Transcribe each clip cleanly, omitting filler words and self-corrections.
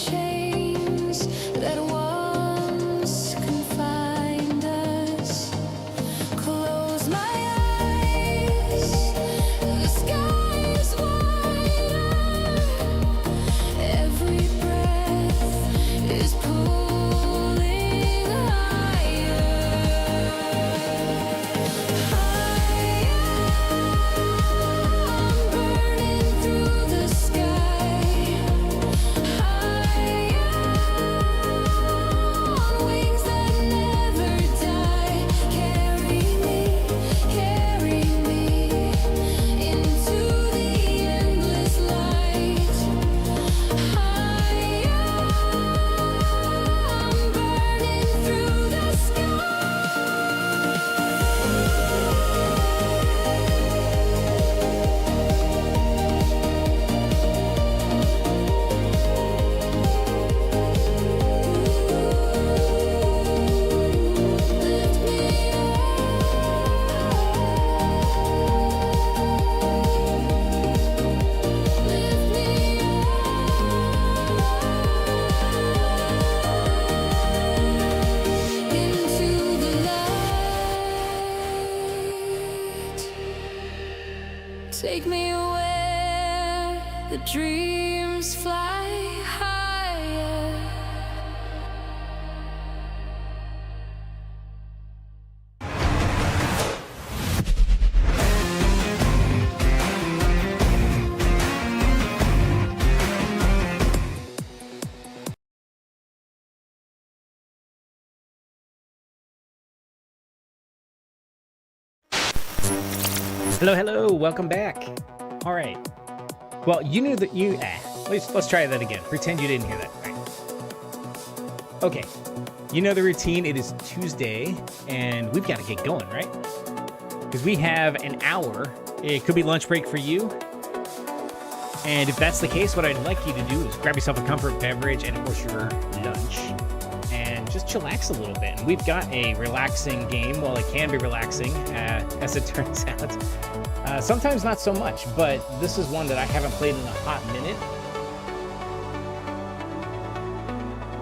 chains that once confined us. Close my eyes, the sky is wider. Every breath is pulling higher. I'm burning through the sky. On wings that never die. Carry me into the endless light. Higher, I'm burning through the sky. Lift me into the light. Take me where the dreams fly higher. Hello, welcome back. All right. Well, you knew that let's try that again. Pretend you didn't hear that. All right. Okay. You know the routine. It is Tuesday, and we've got to get going, right? Because we have an hour. It could be lunch break for you. And if that's the case, what I'd like you to do is grab yourself a comfort beverage and, of course, your lunch. And just chillax a little bit. And we've got a relaxing game. Well, it can be relaxing, as it turns out. Sometimes not so much, but this is one that I haven't played in a hot minute.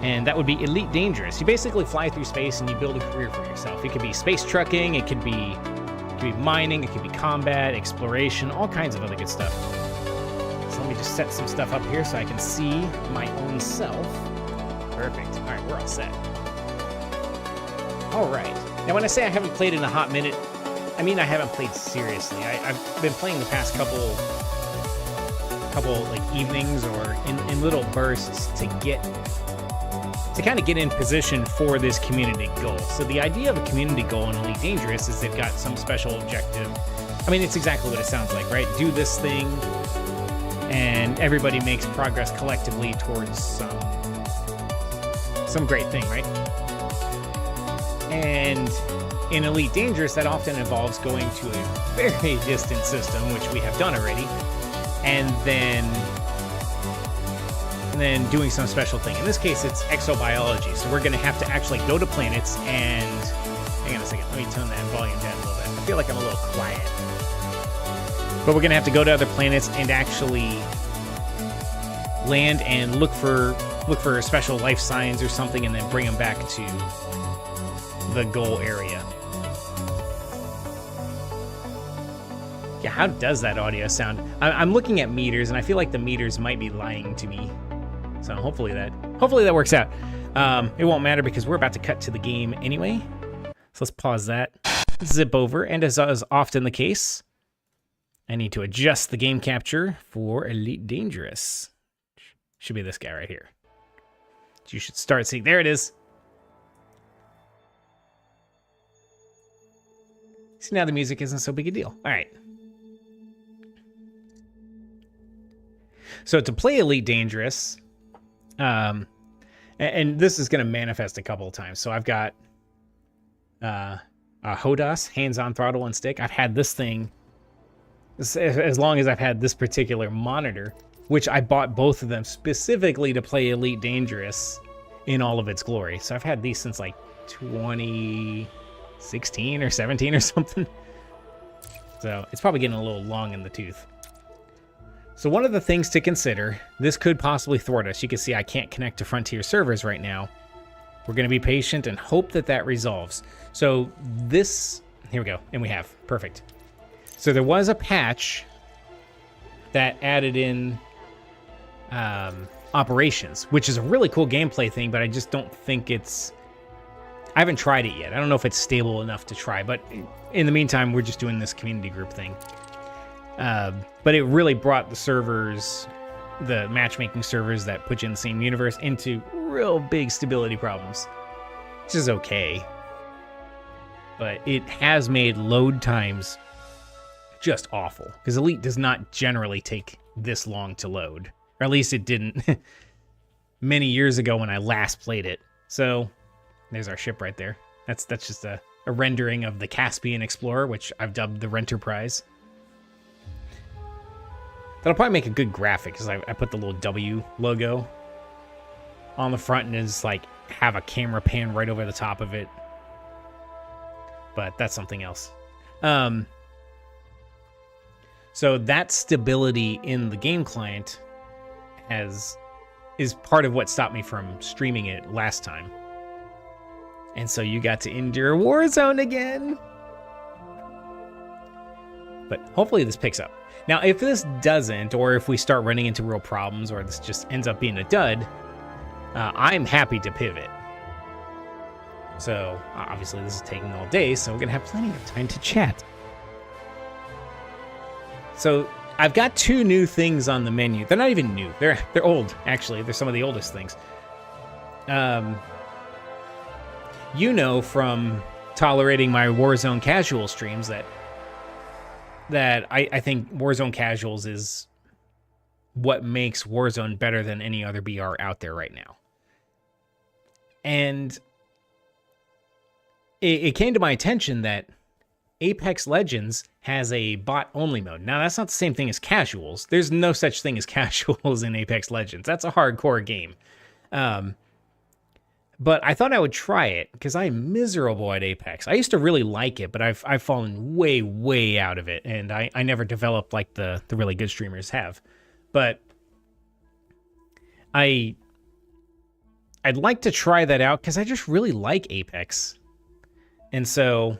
And that would be Elite Dangerous. You basically fly through space and you build a career for yourself. It could be space trucking, it could be mining, it could be combat, exploration, all kinds of other good stuff. So let me just set some stuff up here so I can see my own self. Perfect. All right, we're all set. All right. Now, when I say I haven't played in a hot minute, I mean I haven't played seriously. I've been playing the past couple like evenings or in little bursts to kind of get in position for this community goal. So the idea of a community goal in Elite Dangerous is they've got some special objective. I mean, it's exactly what it sounds like, right? Do this thing, and everybody makes progress collectively towards some great thing, right? And in Elite Dangerous, that often involves going to a very distant system, which we have done already, and then doing some special thing. In this case, it's exobiology, so we're going to have to actually go to planets and... Hang on a second, let me tone that volume down a little bit. I feel like I'm a little quiet. But we're going to have to go to other planets and actually land and look for special life signs or something, and then bring them back to the goal area. Yeah, how does that audio sound? I'm looking at meters, and I feel like the meters might be lying to me. So hopefully that works out. It won't matter because we're about to cut to the game anyway. So let's pause that, zip over, and as is often the case, I need to adjust the game capture for Elite Dangerous. Should be this guy right here. You should start seeing. There it is. See, now the music isn't so big a deal. All right. So to play Elite Dangerous, and this is going to manifest a couple of times. So I've got a HODAS, hands-on throttle and stick. I've had this thing as long as I've had this particular monitor, which I bought both of them specifically to play Elite Dangerous in all of its glory. So I've had these since like 2016 or 17 or something. So it's probably getting a little long in the tooth. So one of the things to consider, this could possibly thwart us. You can see I can't connect to Frontier servers right now. We're going to be patient and hope that that resolves. So this, here we go, and we have, perfect. So there was a patch that added in operations, which is a really cool gameplay thing, but I just don't think it's, I haven't tried it yet. I don't know if it's stable enough to try, but in the meantime, we're just doing this community group thing. But it really brought the servers, the matchmaking servers that put you in the same universe, into real big stability problems, which is okay. But it has made load times just awful, because Elite does not generally take this long to load, or at least it didn't many years ago when I last played it. So there's our ship right there. That's just a rendering of the Caspian Explorer, which I've dubbed the Wrennterprise. That'll probably make a good graphic, because I put the little W logo on the front and is like have a camera pan right over the top of it. But that's something else. So that stability in the game client is part of what stopped me from streaming it last time. And so you got to endure Warzone again. But hopefully this picks up. Now, if this doesn't, or if we start running into real problems, or this just ends up being a dud, I'm happy to pivot. So, obviously this is taking all day, so we're going to have plenty of time to chat. So, I've got 2 new things on the menu. They're not even new. They're old, actually. They're some of the oldest things. You know from tolerating my Warzone casual streams that I think Warzone Casuals is what makes Warzone better than any other BR out there right now. And it came to my attention that Apex Legends has a bot-only mode. Now, that's not the same thing as casuals. There's no such thing as casuals in Apex Legends. That's a hardcore game. But I thought I would try it because I'm miserable at Apex. I used to really like it, but I've fallen way, way out of it, and I never developed like the really good streamers have. But I'd like to try that out because I just really like Apex. And so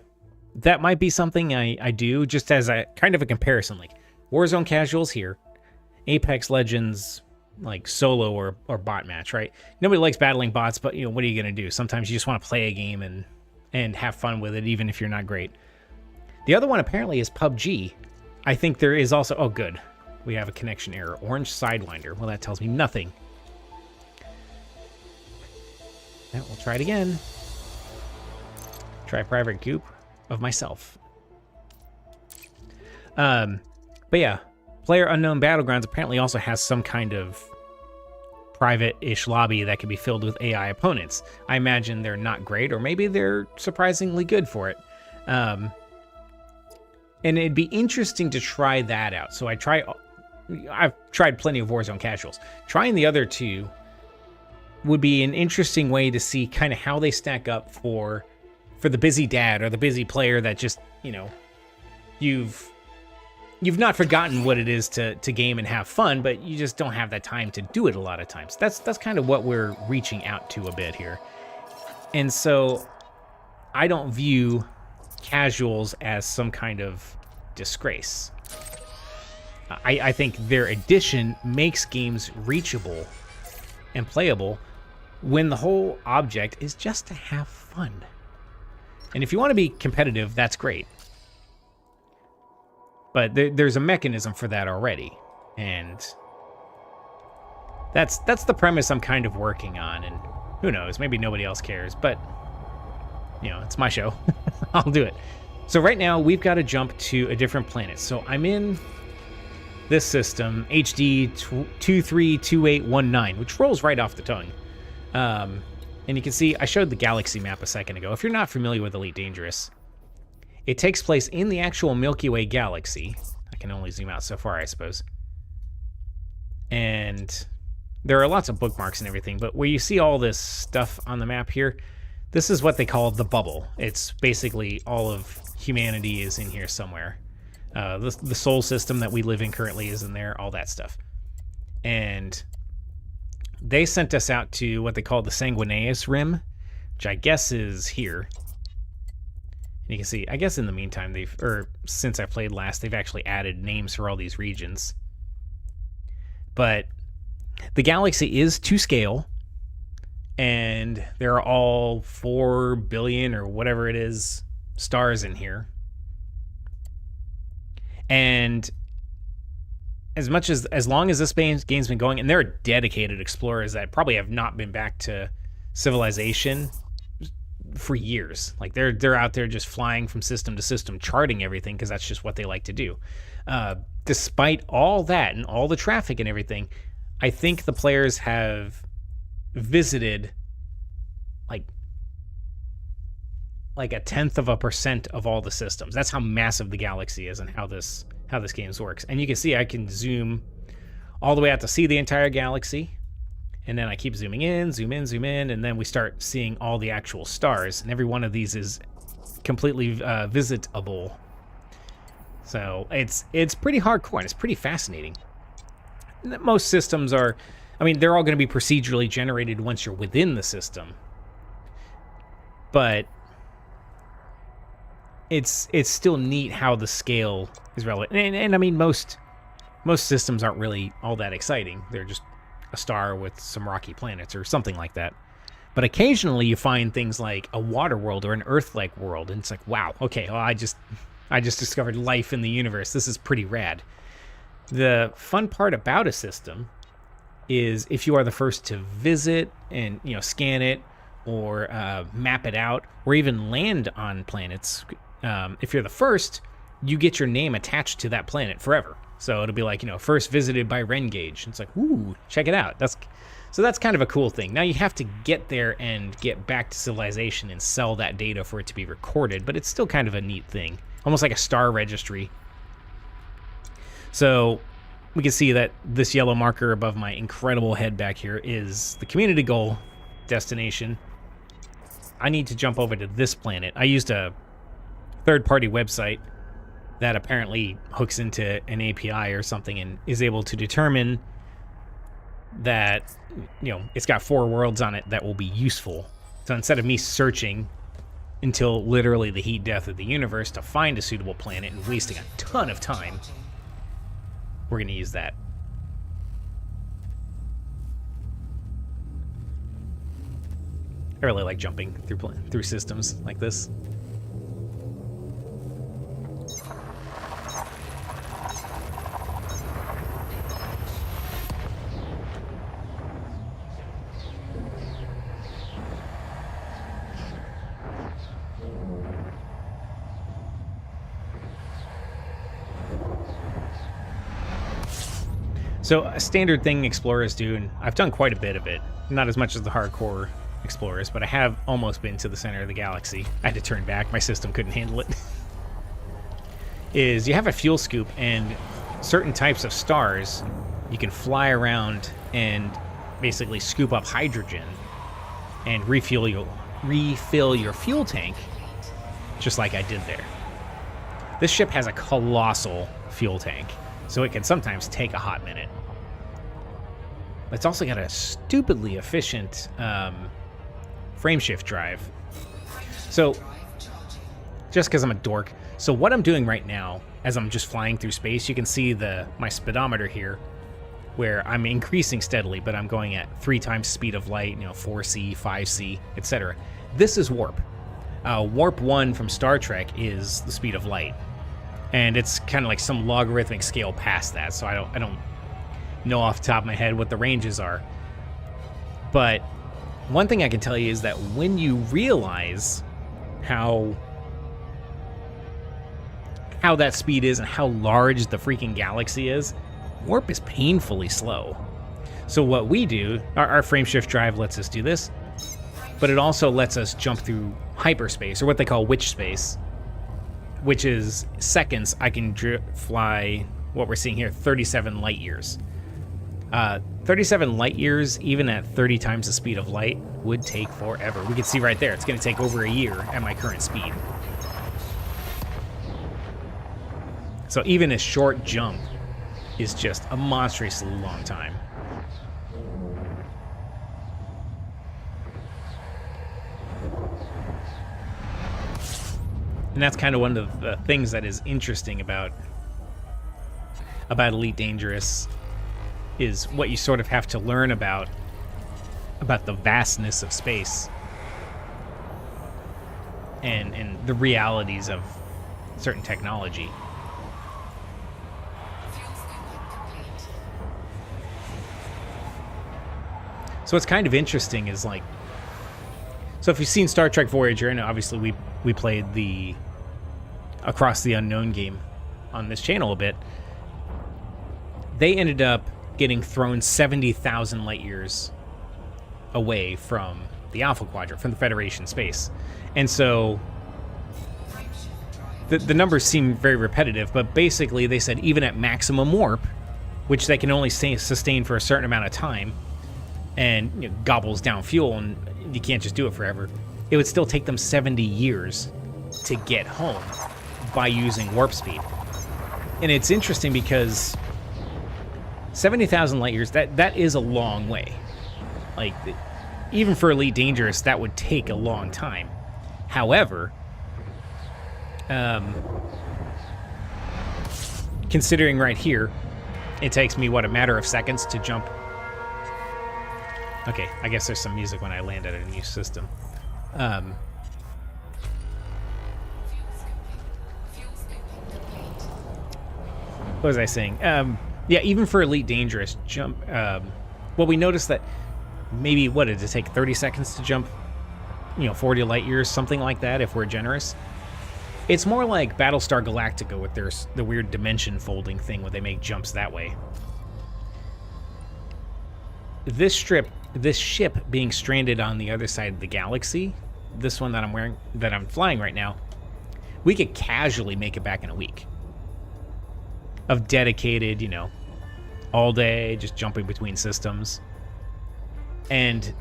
that might be something I do just as a kind of a comparison. Like Warzone Casuals here, Apex Legends like solo or bot match, right? Nobody likes battling bots, but you know, what are you going to do? Sometimes you just want to play a game and have fun with it, even if you're not great. The other one apparently is PUBG. I think there is also, oh good, we have a connection error. Orange Sidewinder. Well, that tells me nothing. Yeah, we'll try it again. Try private goop of myself. But yeah, Player Unknown Battlegrounds apparently also has some kind of private-ish lobby that can be filled with AI opponents. I imagine they're not great, or maybe they're surprisingly good for it. And it'd be interesting to try that out. So I've tried plenty of Warzone Casuals. Trying the other 2 would be an interesting way to see kind of how they stack up for the busy dad or the busy player that just, you know, you've not forgotten what it is to game and have fun, but you just don't have that time to do it a lot of times. That's kind of what we're reaching out to a bit here. And so I don't view casuals as some kind of disgrace. I think their addition makes games reachable and playable when the whole object is just to have fun. And if you want to be competitive, that's great. But there's a mechanism for that already. And that's the premise I'm kind of working on. And who knows, maybe nobody else cares. But, you know, it's my show. I'll do it. So right now, we've got to jump to a different planet. So I'm in this system, HD 232819, which rolls right off the tongue. And you can see, I showed the galaxy map a second ago. If you're not familiar with Elite Dangerous, it takes place in the actual Milky Way galaxy. I can only zoom out so far, I suppose. And there are lots of bookmarks and everything, but where you see all this stuff on the map here, this is what they call the bubble. It's basically all of humanity is in here somewhere. The Sol system that we live in currently is in there, all that stuff. And they sent us out to what they call the Sanguineous Rim, which I guess is here. And you can see, I guess in the meantime, since I played last, they've actually added names for all these regions. But the galaxy is to scale, and there are all 4 billion or whatever it is stars in here. And as long as this game's been going, and there are dedicated explorers that probably have not been back to civilization for years. Like they're out there just flying from system to system, charting everything because that's just what they like to do. Despite all that and all the traffic and everything, I think the players have visited like 0.1% of all the systems. That's how massive the galaxy is and how this game works. And you can see I can zoom all the way out to see the entire galaxy. And then I keep zooming in, zoom in, and then we start seeing all the actual stars. And every one of these is completely visitable. So it's pretty hardcore and it's pretty fascinating. Most systems are, they're all going to be procedurally generated once you're within the system. But it's still neat how the scale is relevant. And most systems aren't really all that exciting. They're just a star with some rocky planets or something like that. But occasionally you find things like a water world or an Earth-like world, and it's like, wow, okay, well, I just discovered life in the universe. This is pretty rad. The fun part about a system is if you are the first to visit and scan it or map it out or even land on planets. If you're the first, you get your name attached to that planet forever. So it'll be like, first visited by Rengage. It's like, ooh, check it out. That's kind of a cool thing. Now you have to get there and get back to civilization and sell that data for it to be recorded, but it's still kind of a neat thing. Almost like a star registry. So we can see that this yellow marker above my incredible head back here is the community goal destination. I need to jump over to this planet. I used a third-party website that apparently hooks into an API or something and is able to determine that, it's got 4 worlds on it that will be useful. So instead of me searching until literally the heat death of the universe to find a suitable planet and wasting a ton of time, we're going to use that. I really like jumping through systems like this. So a standard thing explorers do, and I've done quite a bit of it, not as much as the hardcore explorers, but I have almost been to the center of the galaxy. I had to turn back, my system couldn't handle it. Is you have a fuel scoop and certain types of stars, you can fly around and basically scoop up hydrogen and refill your fuel tank, just like I did there. This ship has a colossal fuel tank, so it can sometimes take a hot minute. It's also got a stupidly efficient frame shift drive. So, just because I'm a dork, so what I'm doing right now, as I'm just flying through space, you can see my speedometer here, where I'm increasing steadily, but I'm going at 3 times speed of light, 4C, 5C, etc. This is warp. Warp 1 from Star Trek is the speed of light. And it's kind of like some logarithmic scale past that, so I don't know off the top of my head what the ranges are. But one thing I can tell you is that when you realize how that speed is and how large the freaking galaxy is, warp is painfully slow. So what we do, our frame shift drive lets us do this, but it also lets us jump through hyperspace, or what they call witch space, which is seconds. I can fly what we're seeing here, 37 light years. 37 light years, even at 30 times the speed of light, would take forever. We can see right there, it's going to take over a year at my current speed. So even a short jump is just a monstrously long time. And that's kind of one of the things that is interesting about Elite Dangerous, is what you sort of have to learn about the vastness of space and the realities of certain technology. So what's kind of interesting is, like, so if you've seen Star Trek Voyager, and obviously we played the Across the Unknown game on this channel a bit, they ended up getting thrown 70,000 light years away from the Alpha Quadrant, from the Federation space. And so the numbers seem very repetitive, but basically they said even at maximum warp, which they can only sustain for a certain amount of time, and gobbles down fuel, and you can't just do it forever, it would still take them 70 years to get home by using warp speed. And it's interesting because 70,000 light years, that is a long way. Like, even for Elite Dangerous, that would take a long time. However, considering right here, it takes me, what, a matter of seconds to jump. Okay, I guess there's some music when I land at a new system. What was I saying? Yeah, even for Elite Dangerous jump, well, we noticed that maybe, what, did it take 30 seconds to jump, 40 light years, something like that, if we're generous. It's more like Battlestar Galactica with the weird dimension folding thing where they make jumps that way. This ship being stranded on the other side of the galaxy, this one that I'm flying right now, we could casually make it back in a week of dedicated, all day, just jumping between systems. And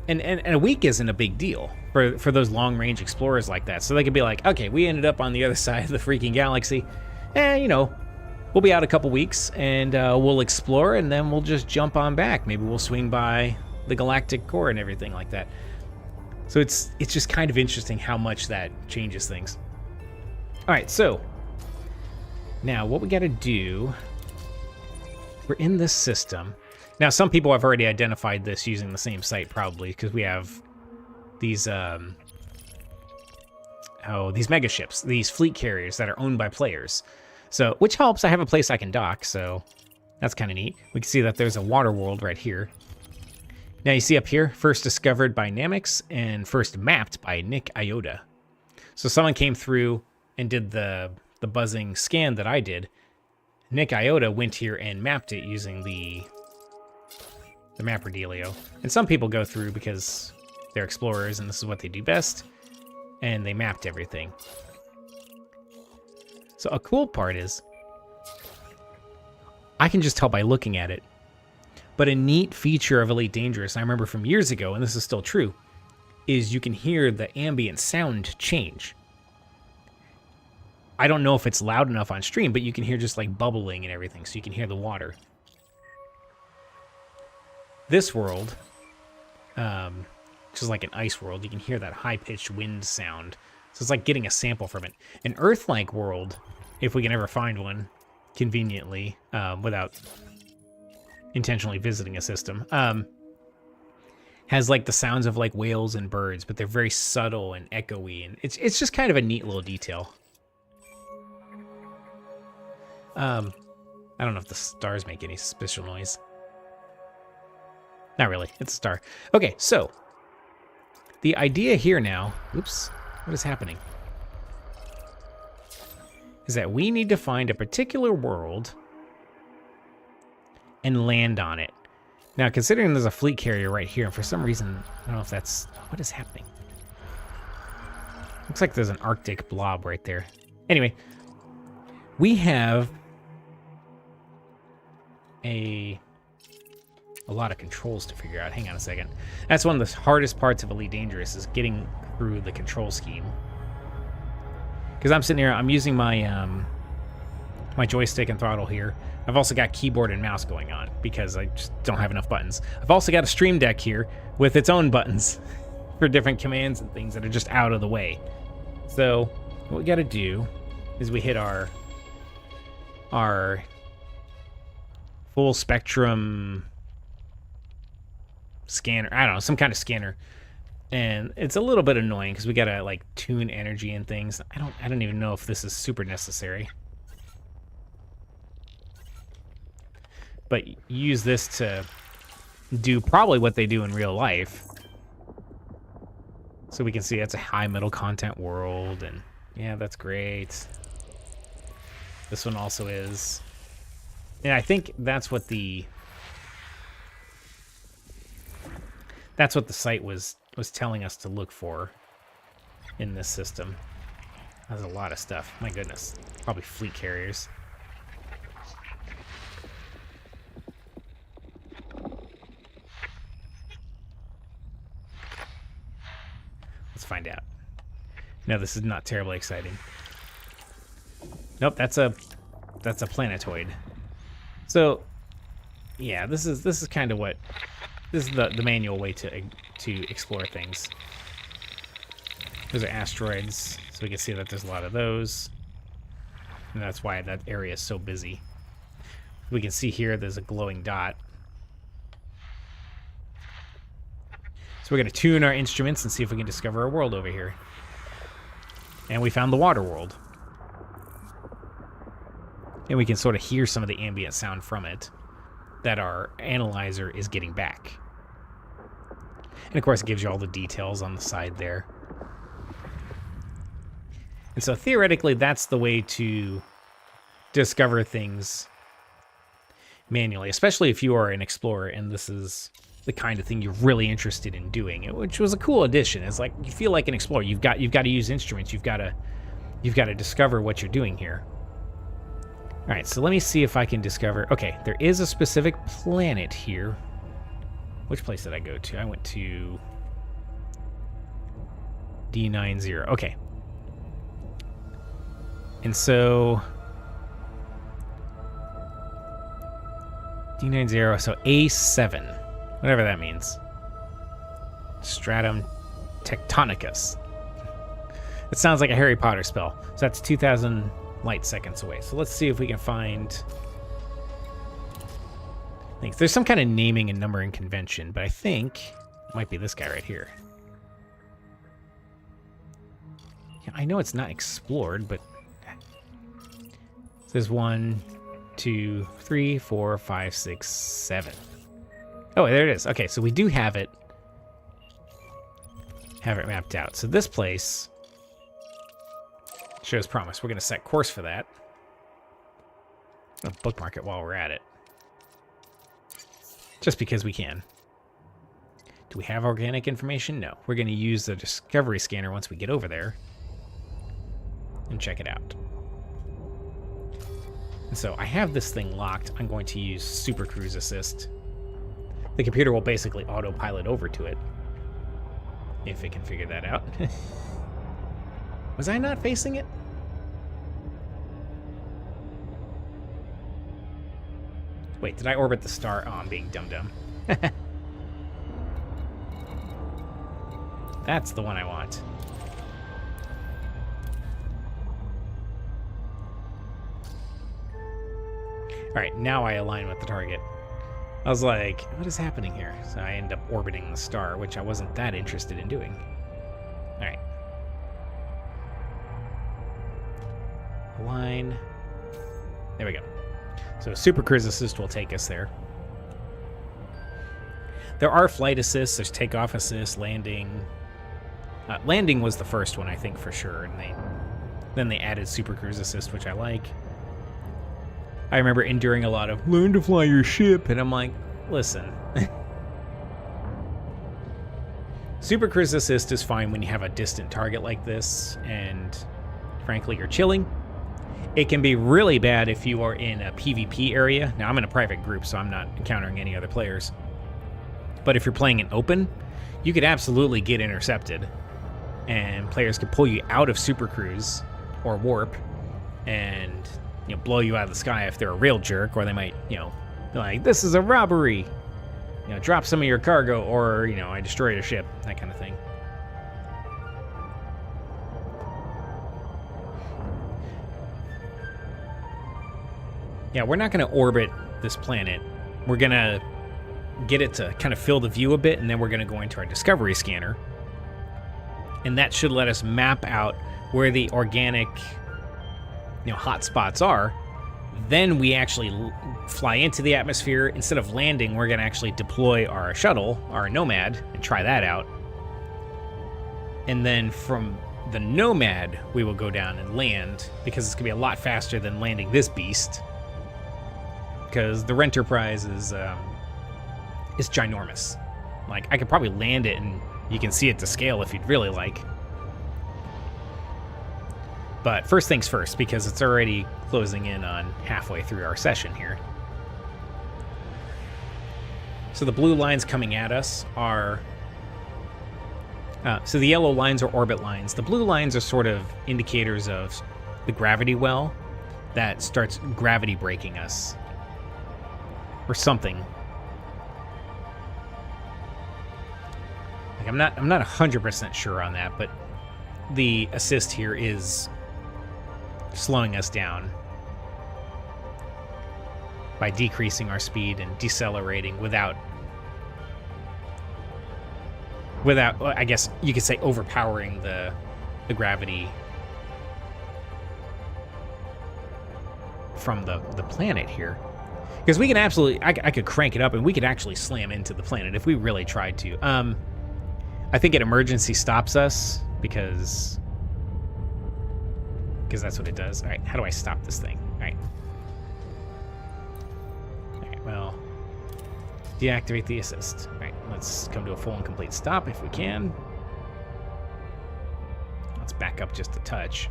a week isn't a big deal for those long-range explorers like that. So they could be like, okay, we ended up on the other side of the freaking galaxy, and, we'll be out a couple weeks, and we'll explore, and then we'll just jump on back. Maybe we'll swing by the galactic core and everything like that. So it's just kind of interesting how much that changes things. All right, so now what we got to do, we're in this system. Now, some people have already identified this using the same site, probably, because we have these these mega ships, these fleet carriers that are owned by players. So, which helps. I have a place I can dock, so that's kind of neat. We can see that there's a water world right here. Now, you see up here, first discovered by Namix and first mapped by Nick Iota. So someone came through and did the buzzing scan that I did. Nick Iota went here and mapped it using the mapper dealio. And some people go through because they're explorers and this is what they do best, and they mapped everything. So a cool part is I can just tell by looking at it. But a neat feature of Elite Dangerous, I remember from years ago, and this is still true, is you can hear the ambient sound change. I don't know if it's loud enough on stream, but you can hear just like bubbling and everything, so you can hear the water. This world, which is like an ice world, you can hear that high-pitched wind sound. So it's like getting a sample from it. An Earth-like world, if we can ever find one conveniently, without intentionally visiting a system, has like the sounds of like whales and birds, but they're very subtle and echoey, and it's just kind of a neat little detail. I don't know if the stars make any special noise. Not really, it's a star. Okay, so the idea here now, oops, what is happening? Is that we need to find a particular world and land on it. Now, considering there's a fleet carrier right here, and for some reason, I don't know if that's, what is happening? Looks like there's an Arctic blob right there. Anyway, we have a lot of controls to figure out. Hang on a second. That's one of the hardest parts of Elite Dangerous, is getting through the control scheme. Because I'm sitting here, I'm using my my joystick and throttle here. I've also got keyboard and mouse going on because I just don't have enough buttons. I've also got a Stream Deck here with its own buttons for different commands and things that are just out of the way. So what we got to do is we hit our full spectrum scanner. I don't know, some kind of scanner. And it's a little bit annoying because we got to like tune energy and things. I don't even know if this is super necessary. But use this to do probably what they do in real life. So we can see it's a high metal content world, and yeah, that's great. This one also is. And I think that's what the site was telling us to look for in this system. That's a lot of stuff. My goodness. Probably fleet carriers. Let's find out. No, this is not terribly exciting. Nope, that's a planetoid. So, yeah, this is kind of what this is the manual way to explore things. Those are asteroids, so we can see that there's a lot of those, and that's why that area is so busy. We can see here there's a glowing dot. So we're going to tune our instruments and see if we can discover a world over here. And we found the water world. And we can sort of hear some of the ambient sound from it that our analyzer is getting back. And of course it gives you all the details on the side there. And so theoretically that's the way to discover things manually, especially if you are an explorer and this is the kind of thing you're really interested in doing, which was a cool addition. It's like you feel like an explorer. You've got to use instruments. You've got to discover what you're doing here. All right, so let me see if I can discover. Okay, there is a specific planet here. Which place did I go to? I went to D90. Okay. And so D90, so A7. Whatever that means. Stratum Tectonicus. It sounds like a Harry Potter spell. So that's 2,000 light seconds away. So let's see if we can find things. There's some kind of naming and numbering convention, but I think it might be this guy right here. Yeah, I know it's not explored, but there's 1, 2, 3, 4, 5, 6, 7. Oh, there it is. Okay, so we do have it mapped out. So this place shows promise. We're going to set course for that. I'll bookmark it while we're at it. Just because we can. Do we have organic information? No. We're going to use the discovery scanner once we get over there and check it out. And so I have this thing locked. I'm going to use Super Cruise Assist. The computer will basically autopilot over to it, if it can figure that out. Was I not facing it? Wait, did I orbit the star? Oh, I'm being dumb. That's the one I want. Alright, now I align with the target. I was like, what is happening here? So I end up orbiting the star, which I wasn't that interested in doing. Alright. Align. There we go. So Super Cruise Assist will take us there. There are flight assists, there's takeoff assist, landing. Landing was the first one, I think, for sure, and then they added Super Cruise Assist, which I like. I remember enduring a lot of, learn to fly your ship, and I'm like, listen. Super Cruise Assist is fine when you have a distant target like this, and frankly, you're chilling. It can be really bad if you are in a PvP area. Now, I'm in a private group, so I'm not encountering any other players. But if you're playing in open, you could absolutely get intercepted, and players could pull you out of Super Cruise or Warp, and blow you out of the sky if they're a real jerk, or they might, be like, this is a robbery. Drop some of your cargo, or, I destroy your ship, that kind of thing. Yeah, we're not going to orbit this planet. We're going to get it to kind of fill the view a bit, and then we're going to go into our discovery scanner. And that should let us map out where the organic, hot spots are. Then we actually fly into the atmosphere. Instead of landing, we're going to actually deploy our shuttle, our Nomad, and try that out. And then from the Nomad, we will go down and land, because it's going to be a lot faster than landing this beast. Because the Wrennterprise is ginormous. Like, I could probably land it and you can see it to scale if you'd really like. But first things first, because it's already closing in on halfway through our session here. So the blue lines coming at us are... so the yellow lines are orbit lines. The blue lines are sort of indicators of the gravity well that starts gravity braking us. Or something. Like, I'm not 100% sure on that, but the assist here is slowing us down by decreasing our speed and decelerating without, I guess you could say, overpowering the gravity from the planet here. Because we can absolutely, I could crank it up and we could actually slam into the planet if we really tried to. I think it emergency stops us because that's what it does. All right, how do I stop this thing? All right. All right, well, deactivate the assist. All right, let's come to a full and complete stop if we can. Let's back up just a touch.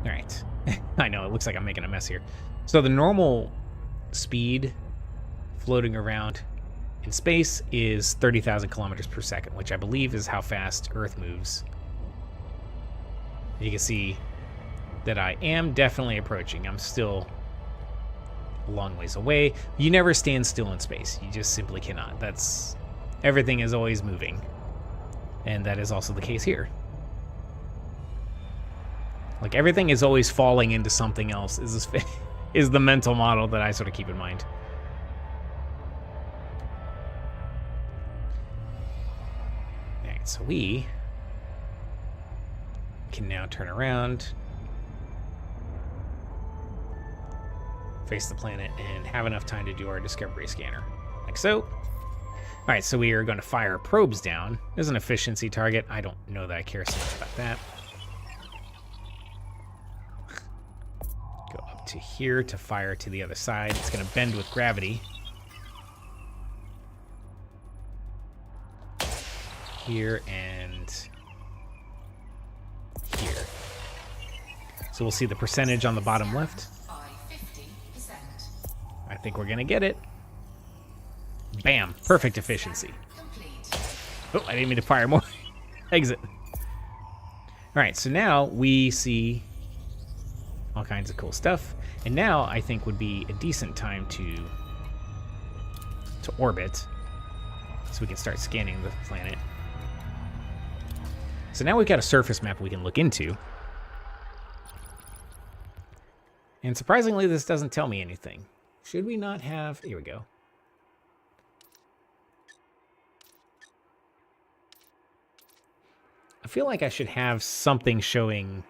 All right. I know, it looks like I'm making a mess here. So the normal speed floating around in space is 30,000 kilometers per second, which I believe is how fast Earth moves. You can see that I am definitely approaching. I'm still a long ways away. You never stand still in space. You just simply cannot. Everything is always moving. And that is also the case here. Like, everything is always falling into something else is the mental model that I sort of keep in mind. Alright, so we can now turn around, face the planet, and have enough time to do our discovery scanner. Like so. Alright, so we are going to fire probes down. There's an efficiency target. I don't know that I care so much about that. Go up to here to fire to the other side. It's going to bend with gravity. Here and here. So we'll see the percentage on the bottom left. I think we're going to get it. Bam. Perfect efficiency. Oh, I didn't mean to fire more. Exit. All right, so now we see all kinds of cool stuff. And now I think would be a decent time to orbit, so we can start scanning the planet. So now we've got a surface map we can look into. And surprisingly, this doesn't tell me anything. Should we not have... Here we go. I feel like I should have something showing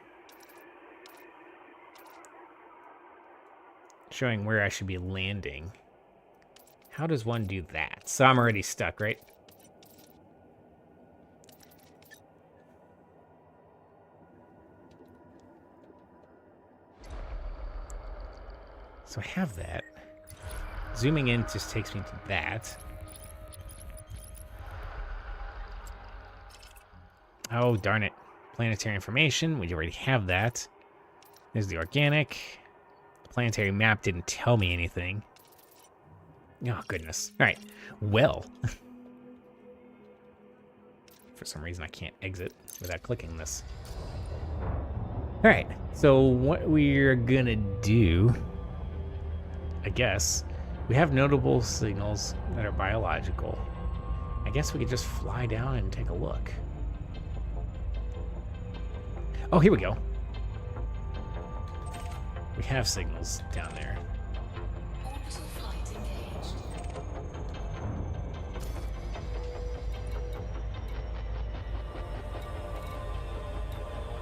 where I should be landing. How does one do that? So I'm already stuck, right? So I have that. Zooming in just takes me to that. Oh, darn it. Planetary information. We already have that. There's the organic. The planetary map didn't tell me anything. Oh, goodness. All right. Well. For some reason, I can't exit without clicking this. All right, so what we're gonna do, I guess, we have notable signals that are biological. I guess we could just fly down and take a look. Oh, here we go. We have signals down there.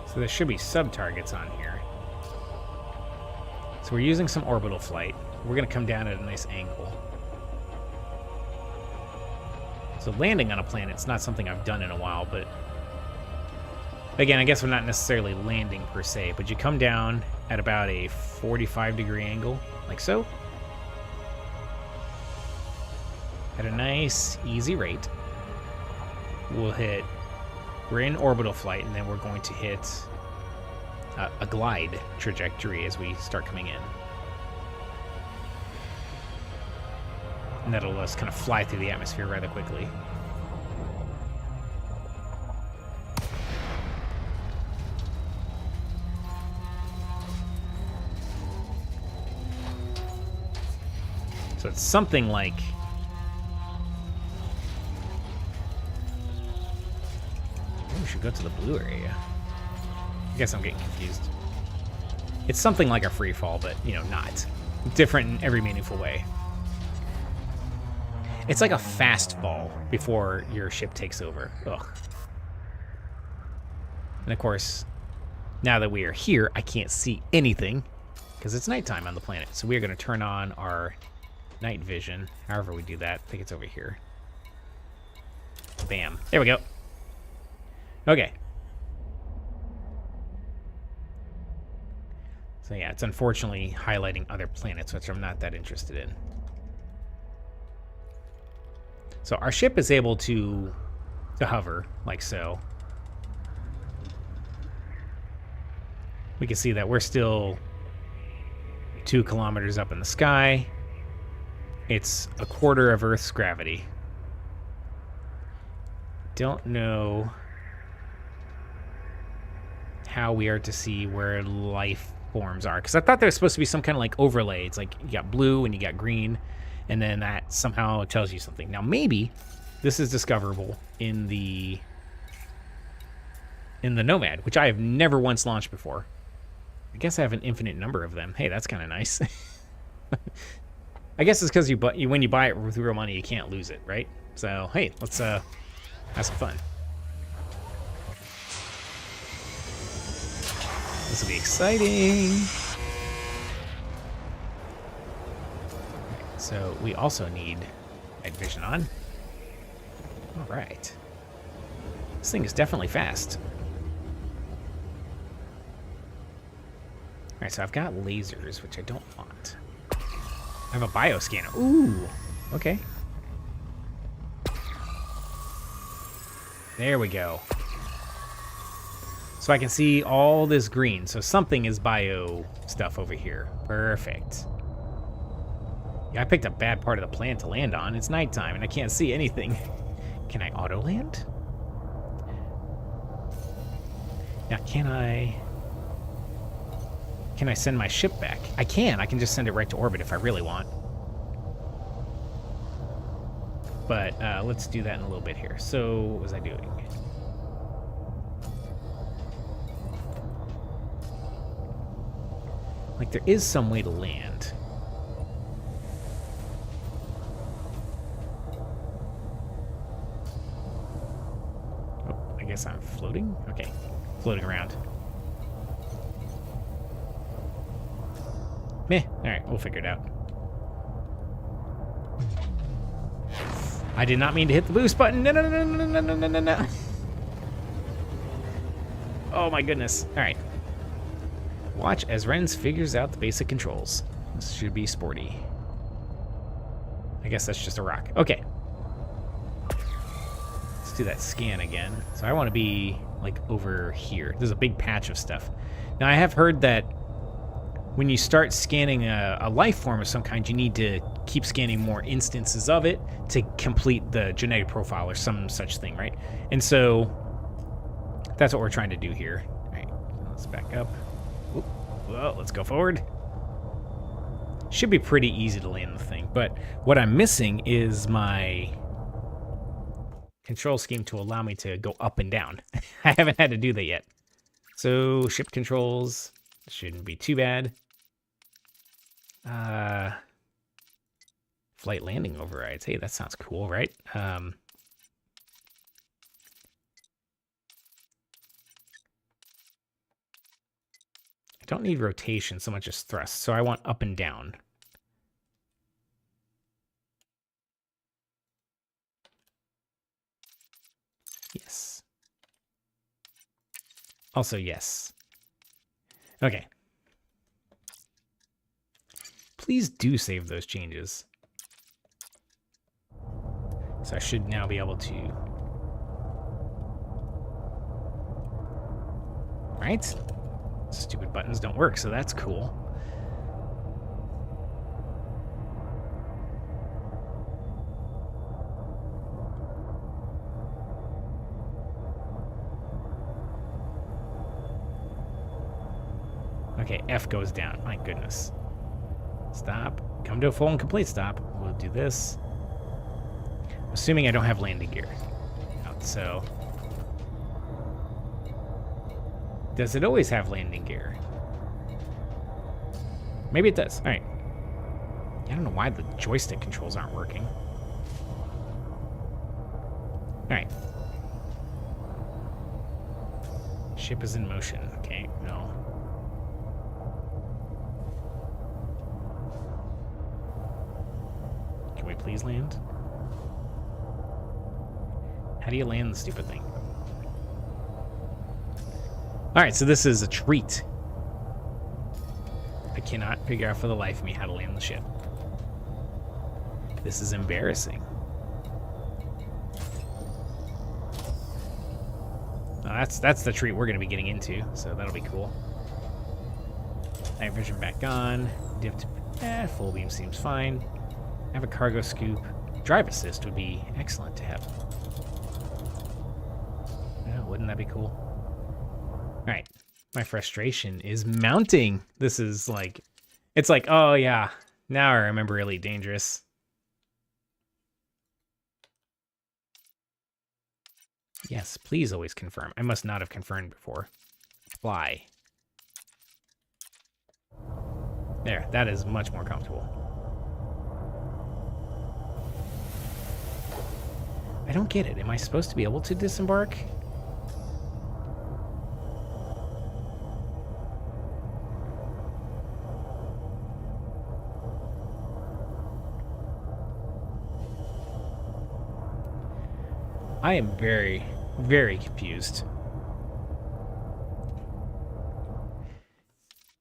So there should be sub-targets on here. So we're using some orbital flight. We're going to come down at a nice angle. So landing on a planet's not something I've done in a while, but again, I guess we're not necessarily landing per se, but you come down at about a 45-degree angle, like so. At a nice, easy rate. We're in orbital flight, and then we're going to hit a glide trajectory as we start coming in. And that'll let us kind of fly through the atmosphere rather quickly. So it's something like... Maybe we should go to the blue area. I guess I'm getting confused. It's something like a free fall, but, you know, not. Different in every meaningful way. It's like a fast fall before your ship takes over. Ugh. And of course, now that we are here, I can't see anything because it's nighttime on the planet. So we are going to turn on our night vision. However we do that, I think it's over here. Bam. There we go. Okay. So yeah, it's unfortunately highlighting other planets, which I'm not that interested in. So our ship is able to hover, like so. We can see that we're still 2 kilometers up in the sky. It's a quarter of Earth's gravity. Don't know how we are to see where life forms are, because I thought there was supposed to be some kind of like overlay. It's like you got blue and you got green, and then that somehow tells you something. Now maybe this is discoverable in the Nomad, which I have never once launched before. I guess I have an infinite number of them. Hey, that's kind of nice. I guess it's because when you buy it with real money, you can't lose it, right? So hey, let's have some fun. This will be exciting. So we also need night vision on. All right. This thing is definitely fast. All right, so I've got lasers, which I don't want. I have a bioscanner. Ooh, okay. There we go. So I can see all this green. So something is bio stuff over here. Perfect. Yeah, I picked a bad part of the planet to land on. It's nighttime and I can't see anything. Can I auto land? Now, can I send my ship back? I can. I can just send it right to orbit if I really want. But let's do that in a little bit here. So what was I doing? Like, there is some way to land. Oh, I guess I'm floating? Okay, floating around. Meh, alright, we'll figure it out. I did not mean to hit the boost button. No, no, no, no, no, no, no, no, no. Oh my goodness. Alright. Watch as Renz figures out the basic controls. This should be sporty. I guess that's just a rock. Okay. Let's do that scan again. So I want to be, like, over here. There's a big patch of stuff. Now, I have heard that when you start scanning a life form of some kind, you need to keep scanning more instances of it to complete the genetic profile or some such thing, right? And so that's what we're trying to do here. All right, let's back up. Well, let's go forward. Should be pretty easy to land the thing, but what I'm missing is my control scheme to allow me to go up and down. I haven't had to do that yet. So, ship controls shouldn't be too bad. Flight landing overrides. Hey, that sounds cool, right? I don't need rotation so much as thrust, so I want up and down. Yes. Also, yes. Okay. Please do save those changes. So I should now be able to... Right? Stupid buttons don't work, so that's cool. Okay, F goes down. My goodness. Stop. Come to a full and complete stop. We'll do this. Assuming I don't have landing gear out, so... Does it always have landing gear? Maybe it does. All right. I don't know why the joystick controls aren't working. All right. Ship is in motion. Okay, no. Can we please land? How do you land the stupid thing? Alright, so this is a treat. I cannot figure out for the life of me how to land the ship. This is embarrassing. That's the treat we're going to be getting into, so that'll be cool. Night vision back on. Dipped. Full beam seems fine. I have a cargo scoop. Drive assist would be excellent to have. Yeah, wouldn't that be cool? Alright. My frustration is mounting. This is like... It's like, oh yeah. Now I remember Elite Dangerous. Yes, please always confirm. I must not have confirmed before. Fly. There, that is much more comfortable. I don't get it. Am I supposed to be able to disembark? I am very, very confused.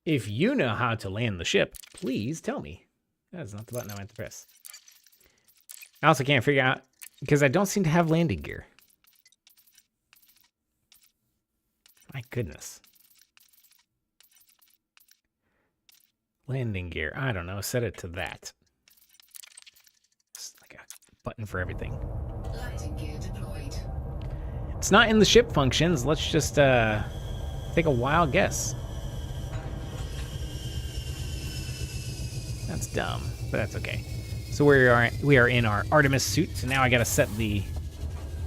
If you know how to land the ship, please tell me. That is not the button I meant to press. I also can't figure out, because I don't seem to have landing gear. My goodness. Landing gear. I don't know. Set it to that. It's like a button for everything. Landing gear deployed. It's not in the ship functions. Let's just take a wild guess. That's dumb, but that's okay. So we are in our Artemis suit. So now I gotta set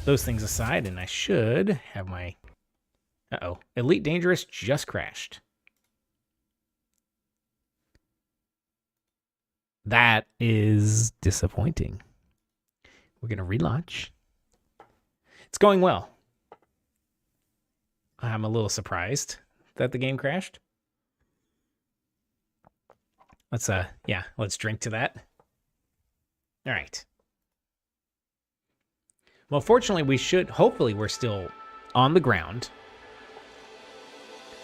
those things aside, and I should have my... Uh-oh. Elite Dangerous just crashed. That is disappointing. We're gonna relaunch. It's going well. I'm a little surprised that the game crashed. Let's drink to that. All right. Well, fortunately, hopefully we're still on the ground.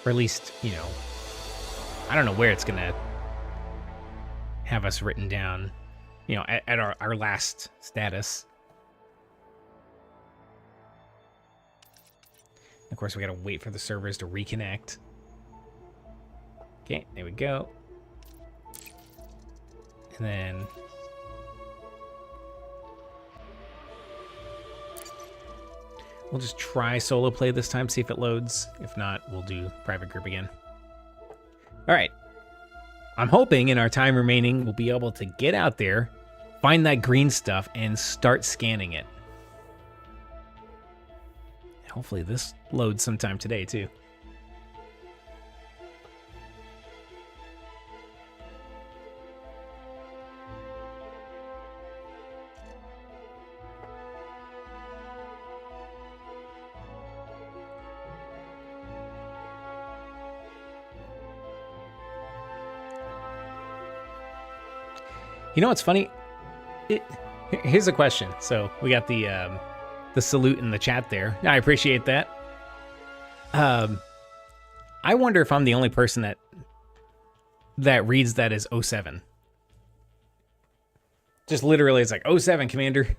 Or at least, I don't know where it's going to have us written down, at our last status. Of course, we got to wait for the servers to reconnect. Okay, there we go. And then... we'll just try solo play this time, see if it loads. If not, we'll do private group again. All right. I'm hoping in our time remaining, we'll be able to get out there, find that green stuff, and start scanning it. Hopefully this loads sometime today, too. You know what's funny? Here's a question. So we got the salute in the chat there. I appreciate that. I wonder if I'm the only person that reads that as 07. Just literally, it's like 07, Commander.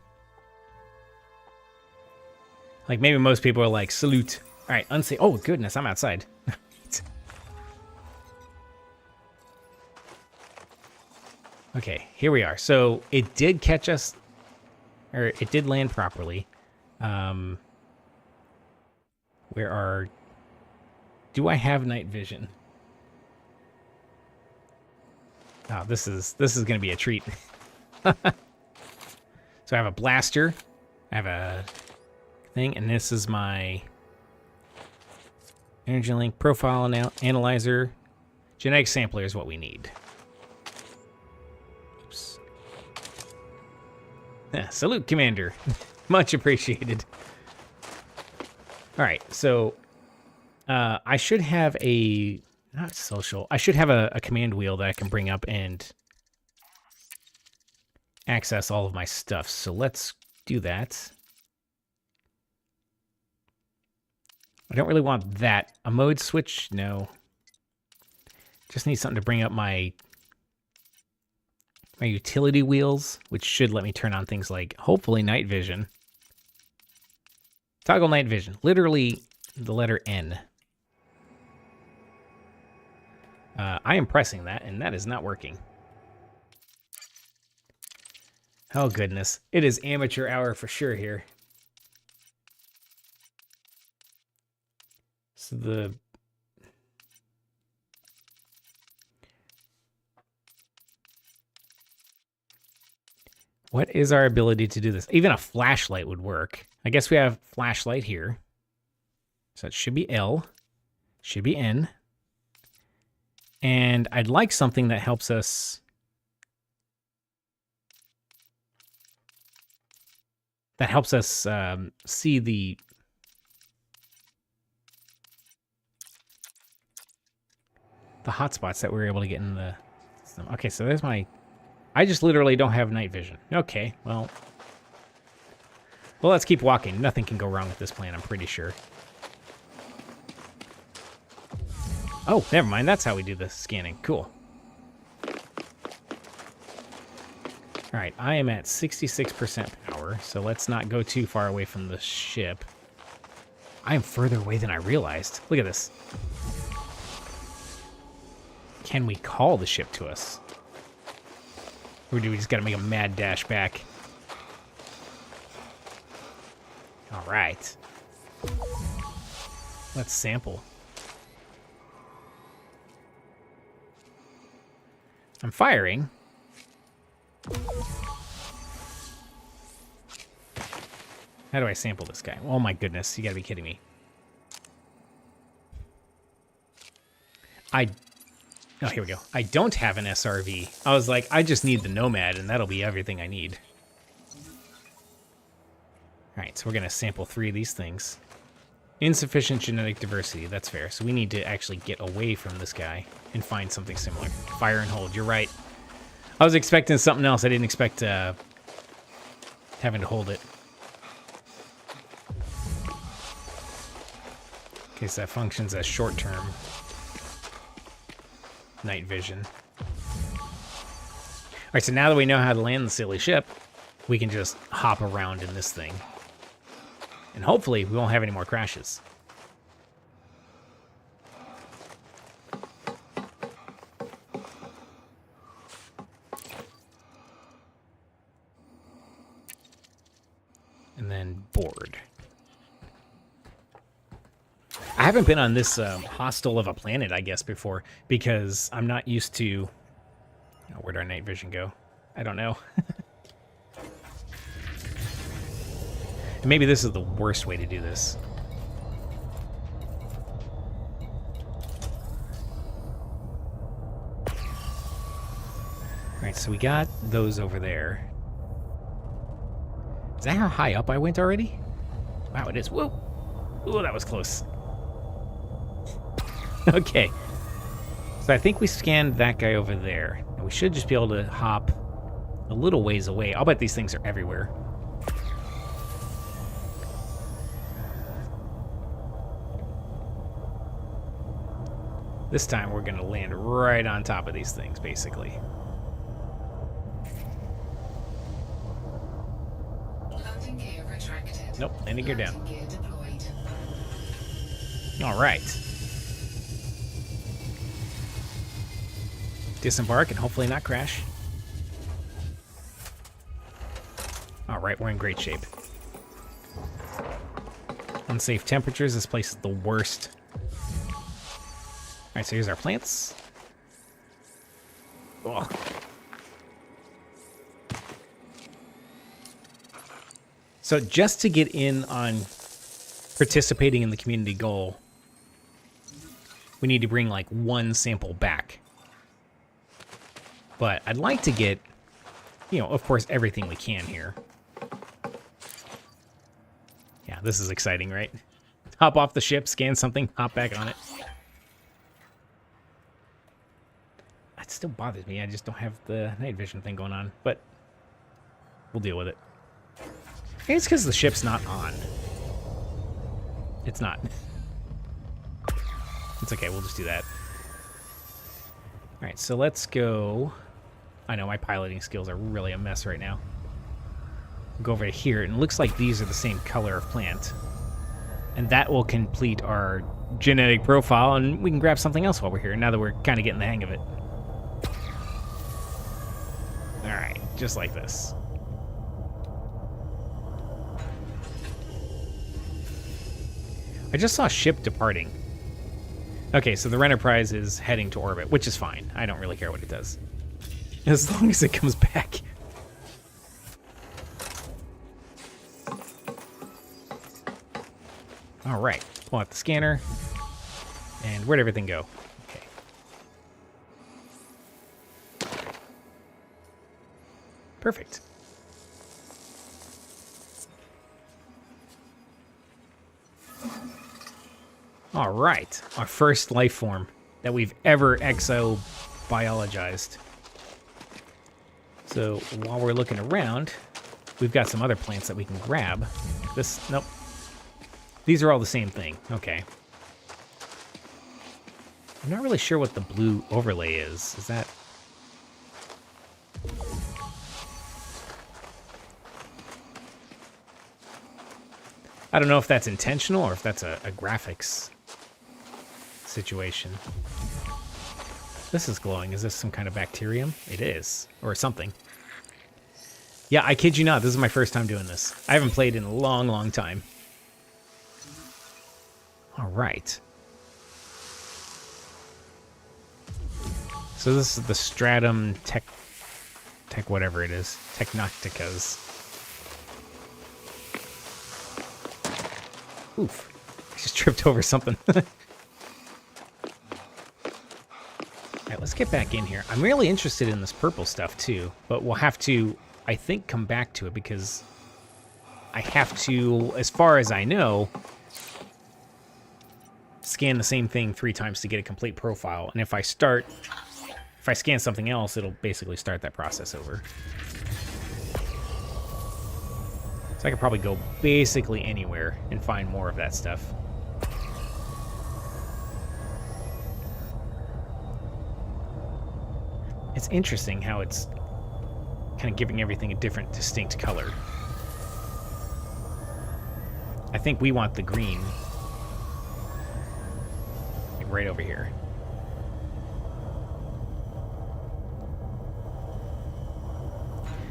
Like maybe most people are like salute. All right, unsafe. Oh goodness, I'm outside. Okay, here we are. So it did catch us, or it did land properly. Do I have night vision? Oh, this is going to be a treat. So I have a blaster, I have a thing, and this is my energy link profile analyzer. Genetic sampler is what we need. Yeah, salute, Commander. Much appreciated. All right, so I should have not social. I should have a command wheel that I can bring up and access all of my stuff. So let's do that. I don't really want that. A mode switch? No. Just need something to bring up my utility wheels, which should let me turn on things like, hopefully, night vision. Toggle night vision. Literally the letter N. I am pressing that, and that is not working. Oh, goodness. It is amateur hour for sure here. So what is our ability to do this? Even a flashlight would work. I guess we have flashlight here. So it should be L. Should be N. And I'd like something that helps us... see the hotspots that we were able to get in the system. Okay, so there's my... I just literally don't have night vision. Okay, well, let's keep walking. Nothing can go wrong with this plan, I'm pretty sure. Oh, never mind. That's how we do the scanning. Cool. All right, I am at 66% power, so let's not go too far away from the ship. I am further away than I realized. Look at this. Can we call the ship to us? Or do we just gotta make a mad dash back? All right. Let's sample. I'm firing. How do I sample this guy? Oh my goodness, you gotta be kidding me. Oh, here we go. I don't have an SRV. I was like, I just need the Nomad, and that'll be everything I need. All right, so we're going to sample 3 of these things. Insufficient genetic diversity. That's fair. So we need to actually get away from this guy and find something similar. Fire and hold. You're right. I was expecting something else. I didn't expect having to hold it. Okay, so that functions as short-term night vision. All right, so now that we know how to land the silly ship, we can just hop around in this thing. And hopefully we won't have any more crashes. And then board. I haven't been on this hostile of a planet, I guess, before, because I'm not used to... Oh, where'd our night vision go? I don't know. And maybe this is the worst way to do this. Alright, so we got those over there. Is that how high up I went already? Wow, it is. Whoa! Whoa, that was close. Okay. So I think we scanned that guy over there. And we should just be able to hop a little ways away. I'll bet these things are everywhere. This time we're going to land right on top of these things, basically. Landing gear retracted. Nope, landing gear down. Landing gear deployed. All right. Disembark and hopefully not crash. All right, we're in great shape. Unsafe temperatures. This place is the worst. All right, so here's our plants. Ugh. So just to get in on participating in the community goal, we need to bring like one sample back. But I'd like to get, you know, of course, everything we can here. Yeah, this is exciting, right? Hop off the ship, scan something, hop back on it. It still bothers me. I just don't have the night vision thing going on, but we'll deal with it. Maybe it's because the ship's not on. It's not. It's okay. We'll just do that. All right, so let's go. I know my piloting skills are really a mess right now. Go over to here, and it looks like these are the same color of plant. And that will complete our genetic profile, and we can grab something else while we're here, now that we're kind of getting the hang of it. Alright, just like this. I just saw a ship departing. Okay, so the Wrennterprise is heading to orbit, which is fine. I don't really care what it does. As long as it comes back. Alright, pull out the scanner. And where'd everything go? Okay. Perfect. Alright, our first life form that we've ever exobiologized. So while we're looking around, we've got some other plants that we can grab. This, nope. These are all the same thing. Okay. I'm not really sure what the blue overlay is. Is that... I don't know if that's intentional or if that's a graphics situation. This is glowing. Is this some kind of bacterium? It is. Or something. Yeah, I kid you not. This is my first time doing this. I haven't played in a long, long time. All right. So this is the stratum tech whatever it is. Technocticas. Oof. I just tripped over something. Alright, let's get back in here. I'm really interested in this purple stuff too, but we'll have to, I think, come back to it because I have to, as far as I know, scan the same thing 3 times to get a complete profile. And if I scan something else, it'll basically start that process over. So I could probably go basically anywhere and find more of that stuff. It's interesting how it's kind of giving everything a different, distinct color. I think we want the green. Like right over here.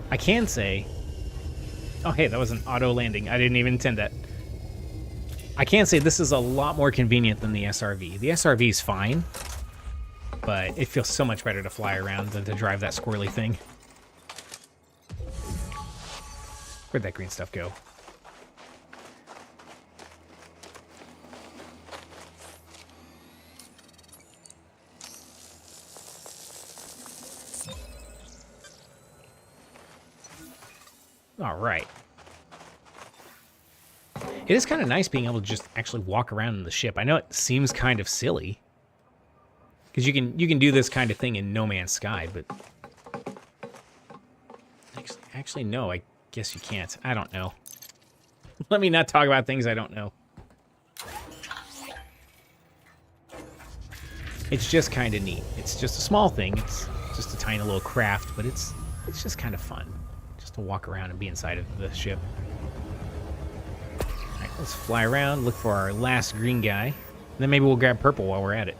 I can say... Oh, hey, that was an auto landing. I didn't even intend that. I can say this is a lot more convenient than the SRV. The SRV is fine, but it feels so much better to fly around than to drive that squirrely thing. Where'd that green stuff go? All right. It is kind of nice being able to just actually walk around in the ship. I know it seems kind of silly, because you can do this kind of thing in No Man's Sky, but actually no, I guess you can't. I don't know. Let me not talk about things I don't know. It's just kind of neat. It's just a small thing. It's just a tiny little craft, but it's just kind of fun just to walk around and be inside of the ship. All right, let's fly around, look for our last green guy, and then maybe we'll grab purple while we're at it.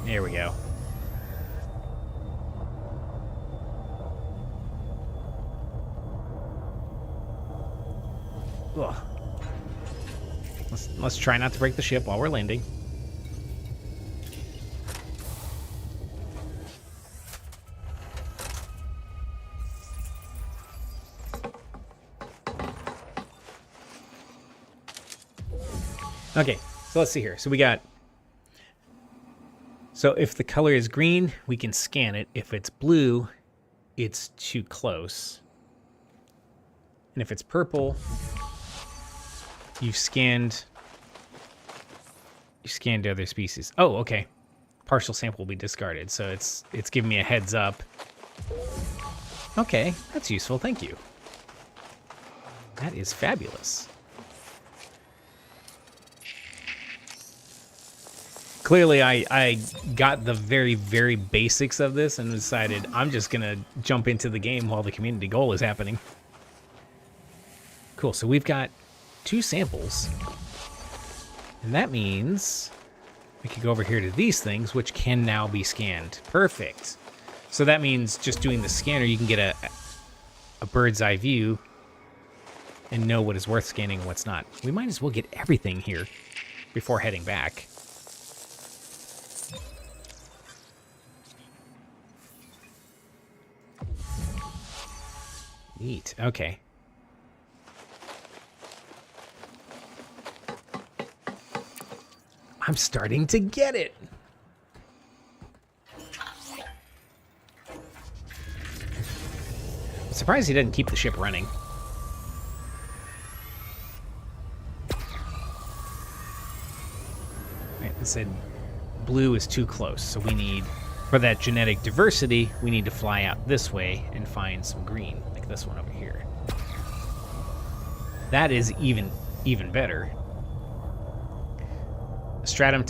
There we go. Ugh. Let's try not to break the ship while we're landing. Okay, so let's see here. So we got... So if the color is green, we can scan it. If it's blue, it's too close. And if it's purple, you've scanned other species. Oh, okay. Partial sample will be discarded, so it's giving me a heads up. Okay, that's useful. Thank you. That is fabulous. Clearly, I got the very, very basics of this and decided I'm just going to jump into the game while the community goal is happening. Cool, so we've got 2 samples. And that means we could go over here to these things, which can now be scanned. Perfect. So that means just doing the scanner, you can get a bird's eye view and know what is worth scanning and what's not. We might as well get everything here before heading back. Neat. Okay. I'm starting to get it. I'm surprised he doesn't keep the ship running. Right, it said blue is too close, so we need, for that genetic diversity, we need to fly out this way and find some green, like this one over here. That is even better. Stratum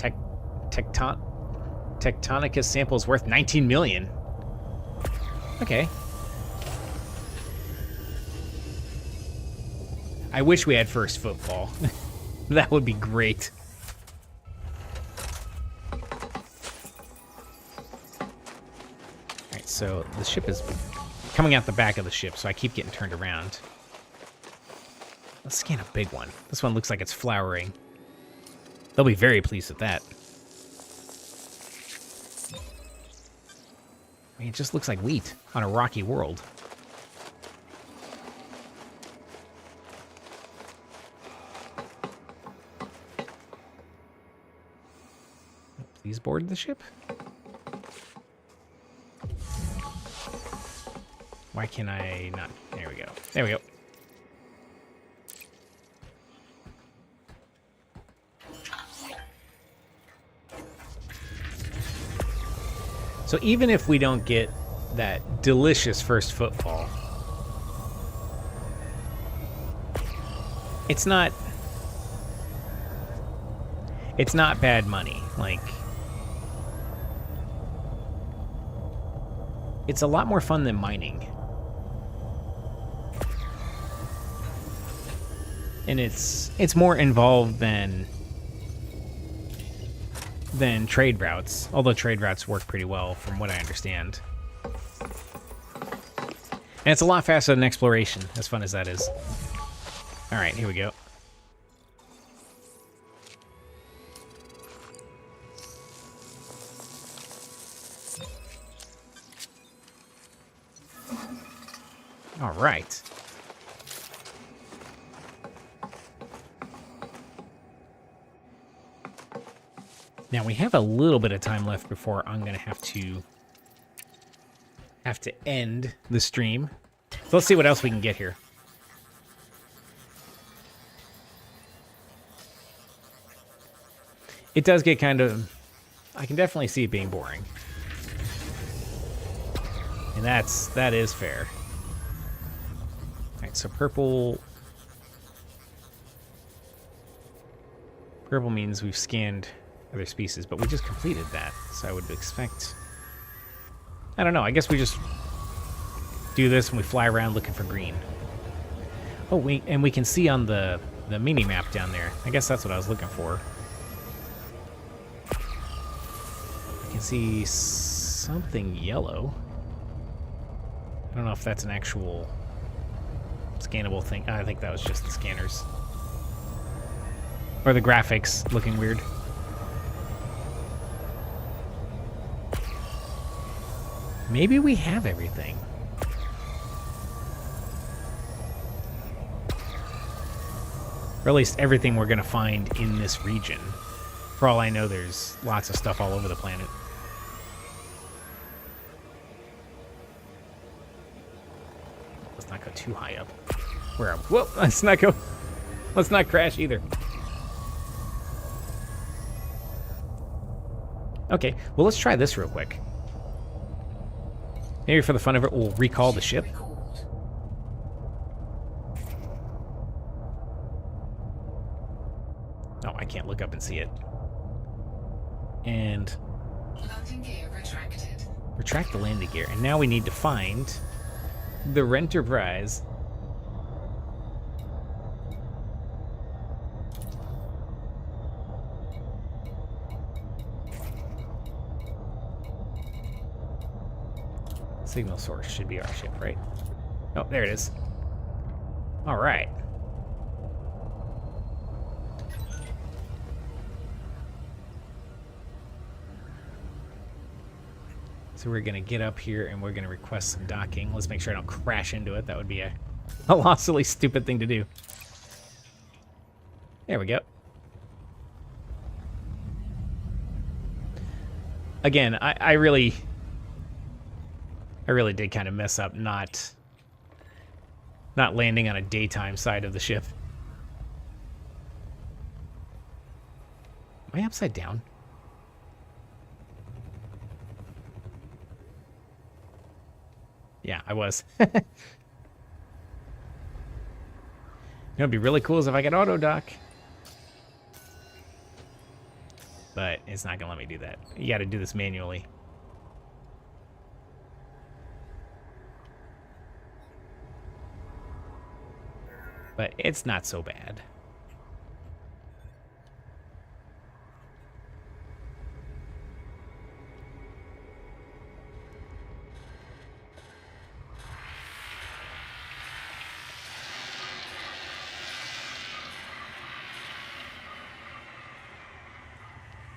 Tectonicus sample is worth 19 million. Okay. I wish we had first footfall. That would be great. Alright, so the ship is coming out the back of the ship, so I keep getting turned around. Let's scan a big one. This one looks like it's flowering. They'll be very pleased with that. I mean, it just looks like wheat on a rocky world. Please board the ship. Why can I not? There we go. There we go. So even if we don't get that delicious first footfall, it's not bad money. Like, it's a lot more fun than mining. And it's more involved than trade routes, although trade routes work pretty well from what I understand. And it's a lot faster than exploration, as fun as that is. All right, here we go. All right. Now we have a little bit of time left before I'm gonna have to end the stream. So let's see what else we can get here. It does get kind of... I can definitely see it being boring. And that is fair. Alright, so purple... Purple means we've scanned other species, but we just completed that. So I would expect... I don't know, I guess we just do this and we fly around looking for green. Oh, we can see on the mini-map down there. I guess that's what I was looking for. I can see something yellow. I don't know if that's an actual scannable thing. I think that was just the scanners. Or the graphics looking weird. Maybe we have everything. Or at least everything we're going to find in this region. For all I know, there's lots of stuff all over the planet. Let's not go too high up. Where are we? Whoa, let's not go. Let's not crash either. Okay, well, let's try this real quick. Maybe for the fun of it, we'll recall the ship. Oh, I can't look up and see it. And Landing gear retracted. retract the landing gear. And now we need to find the Wrennterprise. Signal source should be our ship, right? Oh, there it is. All right. So we're gonna get up here and we're gonna request some docking. Let's make sure I don't crash into it. That would be a colossally stupid thing to do. There we go. Again, I really did kind of mess up not landing on a daytime side of the ship. Am I upside down? Yeah, I was. It'd be really cool is if I could auto dock. But it's not gonna let me do that. You gotta do this manually. But it's not so bad.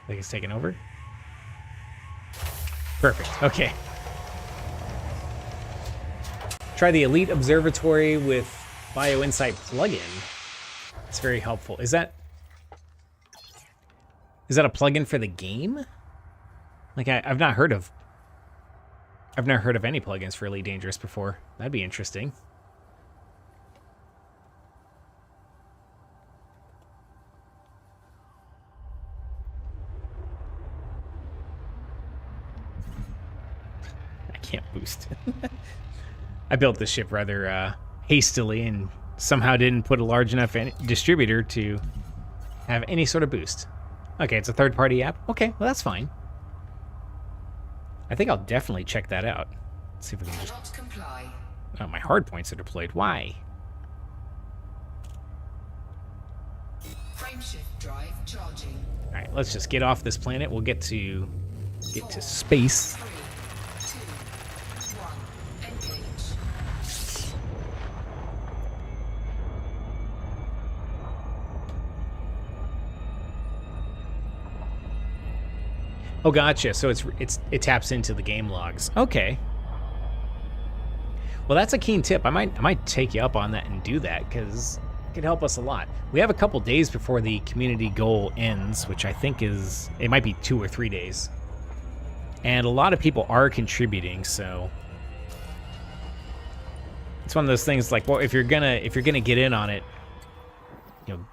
I think it's taken over. Perfect. Okay. Try the Elite Observatory with BioInsight plugin. It's very helpful. Is that a plugin for the game? Like I've not heard of any plugins for Elite Dangerous before. That'd be interesting. I can't boost. I built this ship rather hastily and somehow didn't put a large enough distributor to have any sort of boost. Okay, it's a third-party app. Okay, well, that's fine. I think I'll definitely check that out. Let's see if we can just... Cannot comply. Oh, my hard points are deployed. Why? Frameshift drive charging. All right, let's just get off this planet. We'll get to space. 3, 2, 1, engage. Oh, gotcha. So it taps into the game logs. Okay. Well, that's a keen tip. I might take you up on that and do that, because it could help us a lot. We have a couple days before the community goal ends, which I think it might be 2 or 3 days. And a lot of people are contributing, so it's one of those things like, well, if you're gonna get in on it, you know,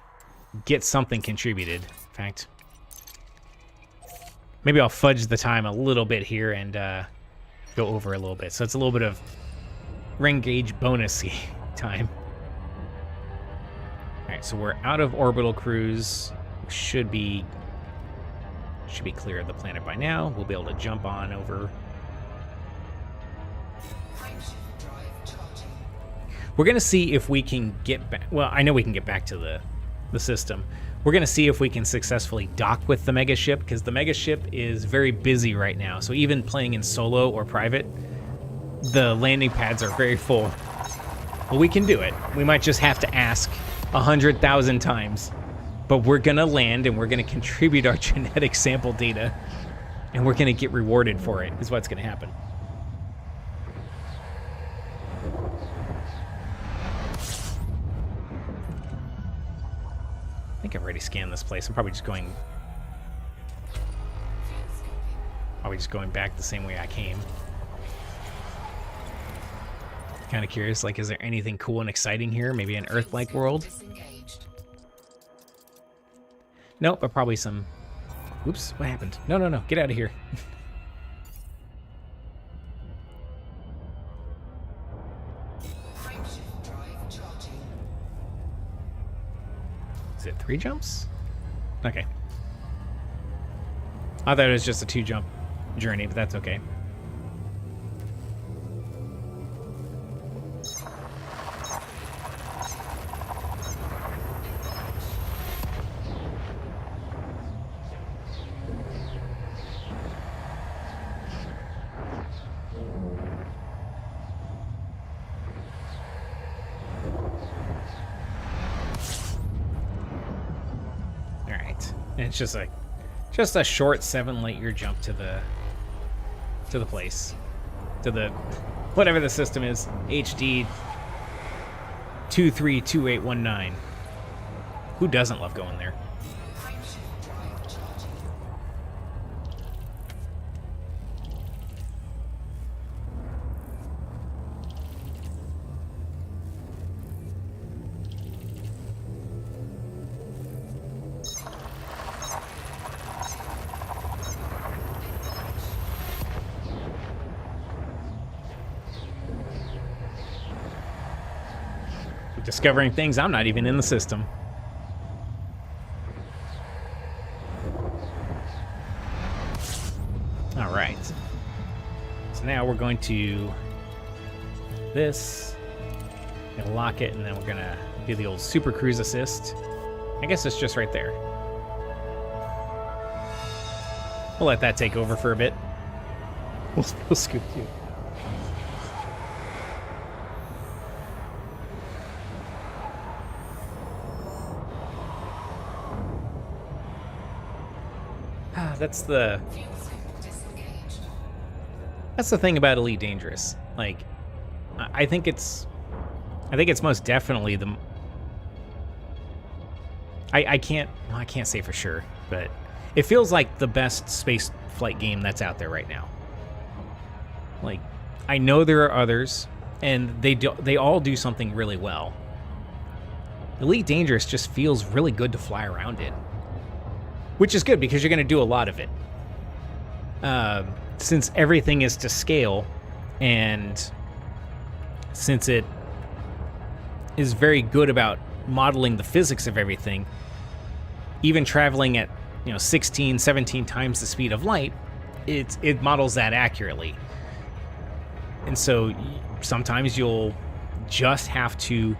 get something contributed. In fact, maybe I'll fudge the time a little bit here and go over a little bit. So it's a little bit of ring gauge bonusy time. All right, so we're out of orbital cruise. Should be clear of the planet by now. We'll be able to jump on over. We're gonna see if we can get back. Well, I know we can get back to the system. We're gonna see if we can successfully dock with the mega ship, because the mega ship is very busy right now. So even playing in solo or private, the landing pads are very full. Well, we can do it. We might just have to ask 100,000 times, but we're gonna land and we're gonna contribute our genetic sample data, and we're gonna get rewarded for it, is what's gonna happen. I think I've already scanned this place. I'm probably just going back the same way I came. Kind of curious, like, is there anything cool and exciting here? Maybe an Earth-like world? Nope, but probably some... Oops, what happened? No, get out of here. Is it 3 jumps? Okay. I thought it was just a 2-jump journey, but that's okay. And it's just a short 7 light year jump to the place, to the whatever the system is, HD 232819. Who doesn't love going there? Discovering things I'm not even in the system. All right. So now we're going to this, gonna lock it, and then we're gonna do the old super cruise assist. I guess it's just right there. We'll let that take over for a bit. We'll scoop you. That's the thing about Elite Dangerous. Like, I think it's most definitely the. I can't say for sure, but it feels like the best space flight game that's out there right now. Like, I know there are others, and they all do something really well. Elite Dangerous just feels really good to fly around in. Which is good, because you're going to do a lot of it. Since everything is to scale, and since it is very good about modeling the physics of everything, even traveling at 16, 17 times the speed of light, it models that accurately. And so sometimes you'll just have to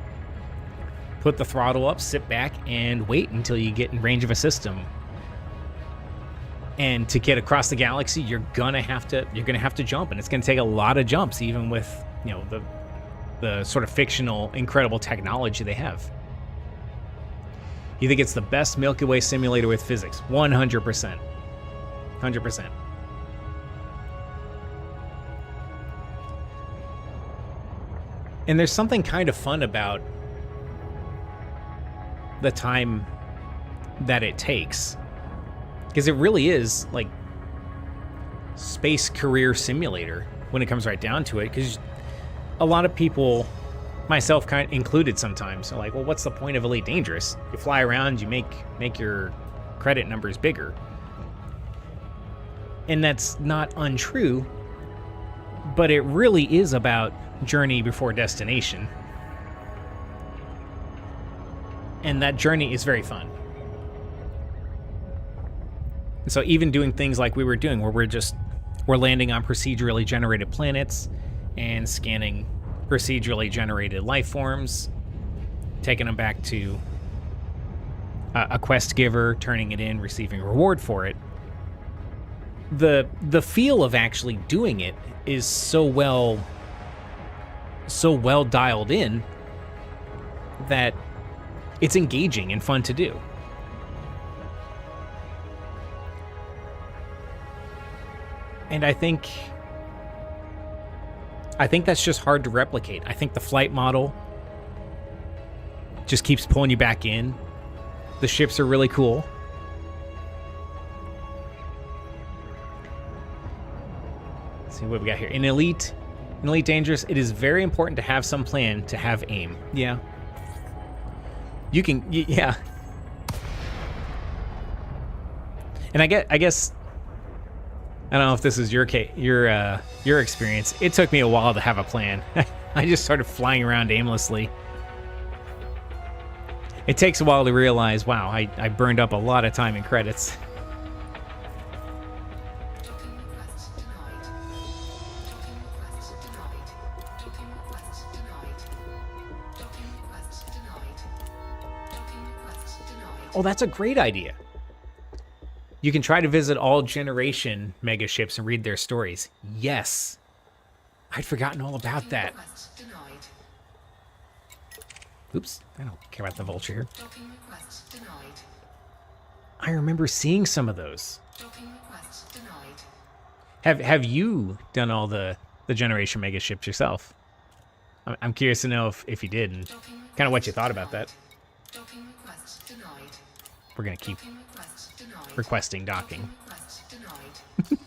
put the throttle up, sit back, and wait until you get in range of a system. And to get across the galaxy, you're gonna have to jump, and it's gonna take a lot of jumps, even with the sort of fictional, incredible technology they have. You think it's the best Milky Way simulator with physics? 100%. 100%. And there's something kind of fun about the time that it takes. Because it really is like space career simulator when it comes right down to it. Because a lot of people, myself kind of included sometimes, are like, well, what's the point of Elite Dangerous? You fly around, you make your credit numbers bigger. And that's not untrue, but it really is about journey before destination. And that journey is very fun. And so even doing things like we were doing, where we're landing on procedurally generated planets and scanning procedurally generated life forms, taking them back to a quest giver, turning it in, receiving a reward for it. The feel of actually doing it is so well dialed in that it's engaging and fun to do. And I think that's just hard to replicate. I think the flight model just keeps pulling you back in. The ships are really cool. Let's see what we got here. In Elite Dangerous, it is very important to have some plan to have aim. Yeah. You can, yeah. And I guess, I don't know if this is your experience. It took me a while to have a plan. I just started flying around aimlessly. It takes a while to realize, wow, I burned up a lot of time and credits. Docking request denied. Docking request denied. Docking request denied. Docking request denied. Docking request denied. Oh, that's a great idea. You can try to visit all generation megaships and read their stories. Yes. I'd forgotten all about that. Request denied. Oops, I don't care about the vulture here. Docking request denied. I remember seeing some of those. Docking request denied. Have you done all the generation megaships yourself? I'm curious to know if you did and kind of what you thought about that. Docking request denied. We're gonna keep Docking request denied. requesting docking. Docking request denied.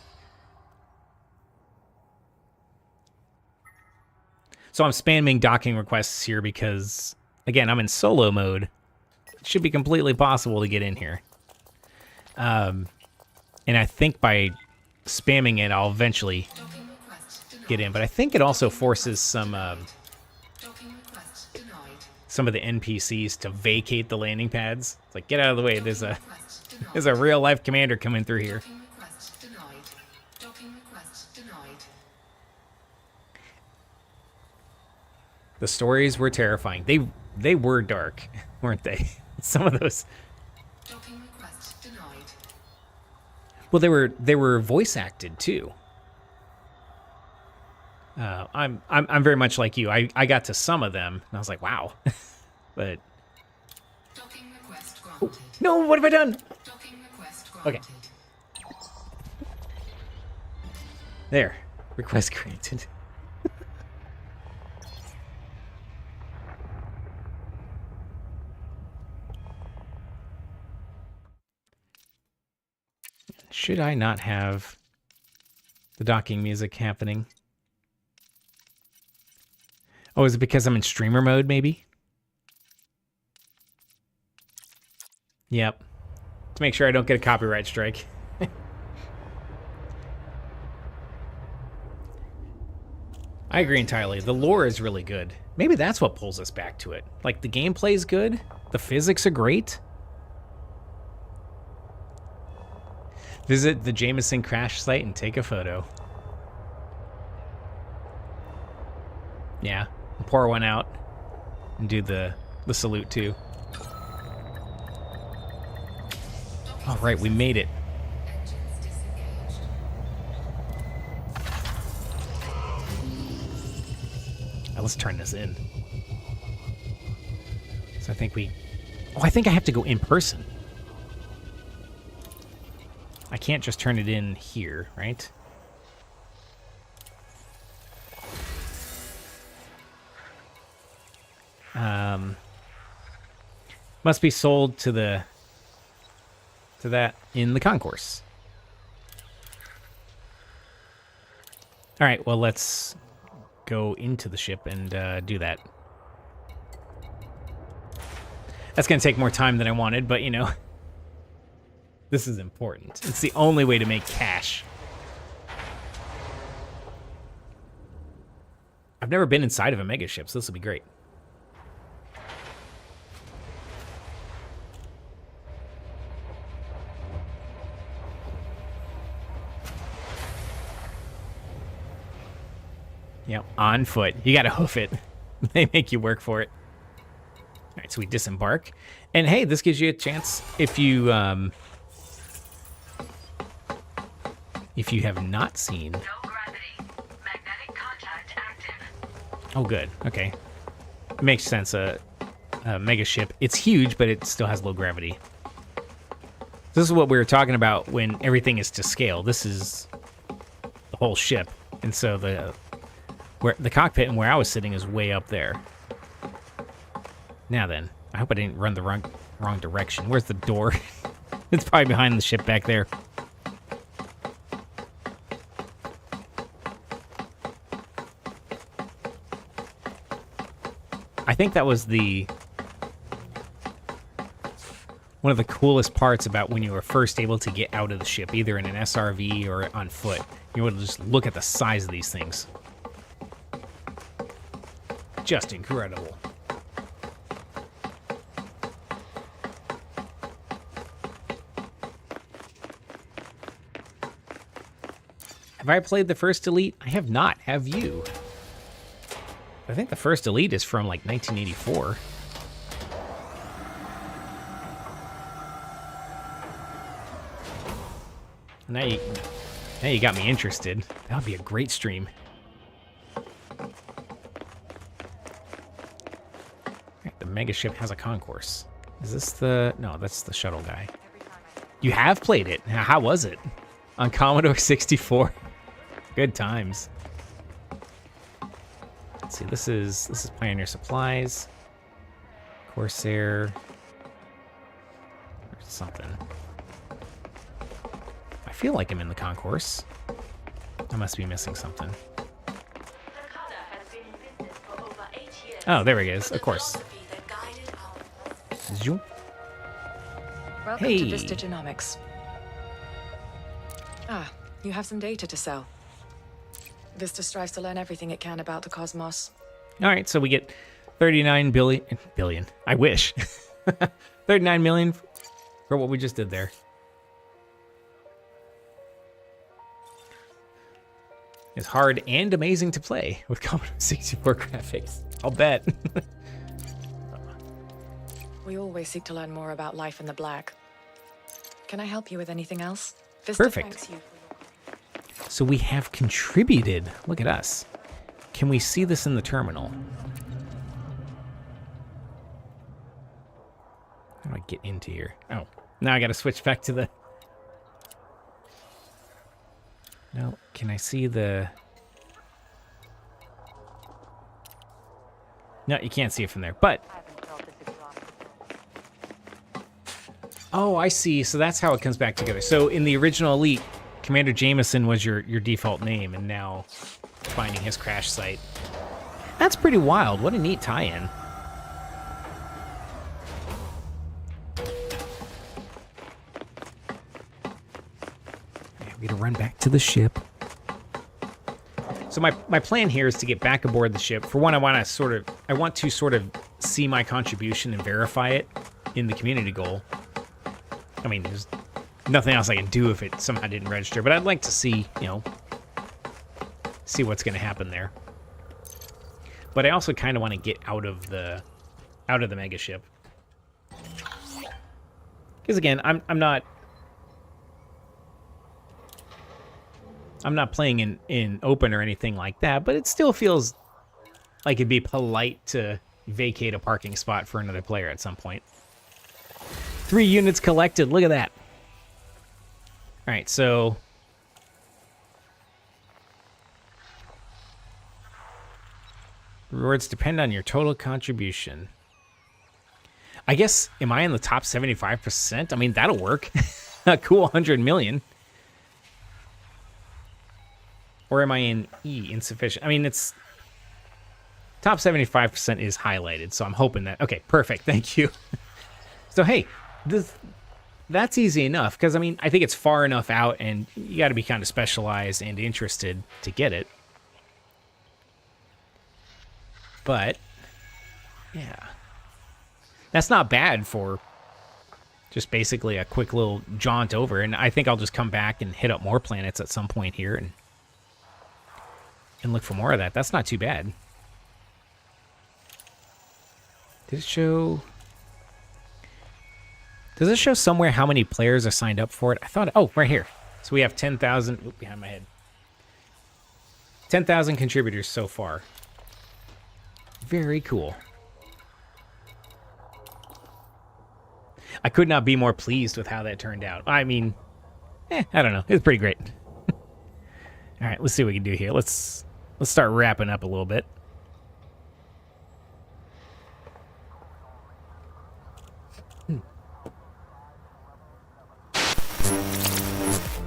So I'm spamming docking requests here because, again, I'm in solo mode. It should be completely possible to get in here. And I think by spamming it, I'll eventually Docking request denied. get in. But I think it also forces some Docking request denied. some of the NPCs to vacate the landing pads. It's like, get out of the way. There's Request denied. a real life commander coming through here. Docking request denied. Docking request denied. The stories were terrifying. They were dark, weren't they? Some of those. Docking request denied. Well, they were voice acted too. I'm very much like you. I got to some of them and I was like, wow. But Docking request granted. no, what have I done? Docking request Okay. granted. There, request granted. Should I not have the docking music happening? Oh, is it because I'm in streamer mode, maybe? Yep. To make sure I don't get a copyright strike. I agree entirely. The lore is really good. Maybe that's what pulls us back to it. Like, the gameplay's good. The physics are great. Visit the Jameson crash site and take a photo. Yeah, pour one out and do the salute too. All right, we made it. Engines disengaged. Now let's turn this in. So I think I think I have to go in person. I can't just turn it in here, right? Must be sold to that in the concourse. All right, well, let's go into the ship and do that. That's going to take more time than I wanted, but, you know, this is important. It's the only way to make cash. I've never been inside of a mega ship, so this will be great. Yep, on foot. You gotta hoof it. They make you work for it. All right, so we disembark. And hey, this gives you a chance if you have not seen. No gravity. Magnetic contact active. Oh, good. Okay. It makes sense. A mega ship. It's huge, but it still has low gravity. This is what we were talking about when everything is to scale. This is the whole ship. And so where the cockpit and where I was sitting is way up there. Now then, I hope I didn't run the wrong direction. Where's the door? It's probably behind the ship back there. I think that was one of the coolest parts about when you were first able to get out of the ship, either in an SRV or on foot. You would just look at the size of these things. Just incredible. Have I played the first Elite? I have not. Have you? I think the first Elite is from like 1984. Now you got me interested. That would be a great stream. Right, the mega ship has a concourse. Is this the... No, that's the shuttle guy. You have played it. How was it? On Commodore 64. Good times. Let's see, this is Pioneer Supplies. Corsair. Or something. I feel like I'm in the concourse. I must be missing something. Oh, there he is, of course. Zoom. Welcome Hey. to Vista Genomics. Ah, you have some data to sell. Vista strives to learn everything it can about the cosmos. All right, so we get 39 billion. I wish. 39 million for what we just did there. It's hard and amazing to play with Commodore 64 graphics. I'll bet. We always seek to learn more about life in the black. Can I help you with anything else? Vista Perfect. thanks you for your... So we have contributed. Look at us. Can we see this in the terminal? How do I get into here? Oh, now I got to switch back to the... No, can I see the... No, you can't see it from there, but... Oh, I see. So that's how it comes back together. So in the original Elite, Commander Jameson was your default name, and now finding his crash site. That's pretty wild. What a neat tie-in. We gotta run back to the ship. So my plan here is to get back aboard the ship. For one, I want to sort of see my contribution and verify it in the community goal. I mean, there's nothing else I can do if it somehow didn't register, but I'd like to see, see what's going to happen there. But I also kind of want to get out of the mega ship. Because again, I'm not playing in open or anything like that, but it still feels like it'd be polite to vacate a parking spot for another player at some point. 3 units collected. Look at that. All right, so rewards depend on your total contribution. I guess, am I in the top 75%? I mean, that'll work. A cool 100 million. Or am I in E, insufficient? I mean, it's... Top 75% is highlighted, so I'm hoping that... Okay, perfect, thank you. So, hey, that's easy enough, because, I mean, I think it's far enough out, and you got to be kind of specialized and interested to get it. But, yeah. That's not bad for just basically a quick little jaunt over, and I think I'll just come back and hit up more planets at some point here and look for more of that. That's not too bad. Did it show... Does it show somewhere how many players are signed up for it? I thought... Oh, right here. So we have 10,000... Oop, behind my head. 10,000 contributors so far. Very cool. I could not be more pleased with how that turned out. I mean, I don't know. It's pretty great. All right, let's see what we can do here. Let's start wrapping up a little bit.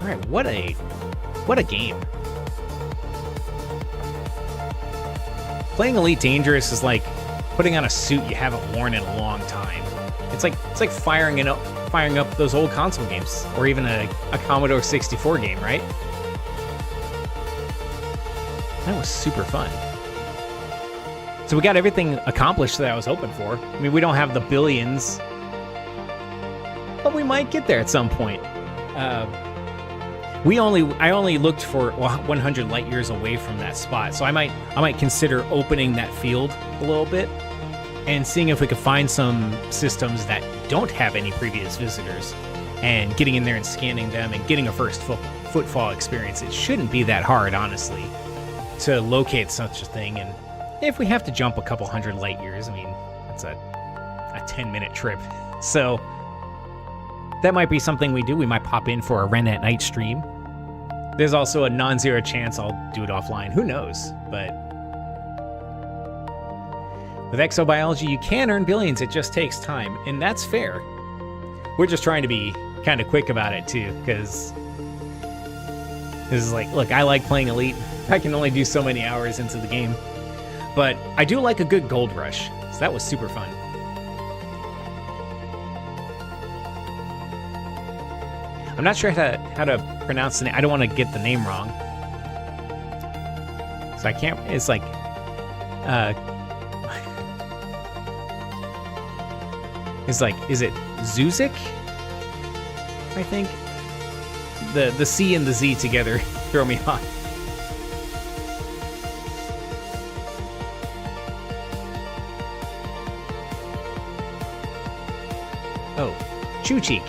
All right, what a game. Playing Elite Dangerous is like putting on a suit you haven't worn in a long time. It's like firing up those old console games, or even a Commodore 64 game, right? That was super fun. So we got everything accomplished that I was hoping for. I mean, we don't have the billions, but we might get there at some point. I only looked for 100 light years away from that spot, so I might consider opening that field a little bit and seeing if we could find some systems that don't have any previous visitors, and getting in there and scanning them and getting a first footfall experience. It shouldn't be that hard, honestly, to locate such a thing. And if we have to jump a couple hundred light years, I mean, that's a 10-minute trip. So that might be something we do. We might pop in for a Ren at Night stream. There's also a non-zero chance I'll do it offline. Who knows? But with Exobiology, you can earn billions. It just takes time, and that's fair. We're just trying to be kind of quick about it, too, because this is like, look, I like playing Elite. I can only do so many hours into the game. But I do like a good gold rush, so that was super fun. I'm not sure how to pronounce the name. I don't want to get the name wrong. So I can't... It's like... It's like, is it Zuzik? I think. The C and the Z together throw me off. Oh, Chuchik.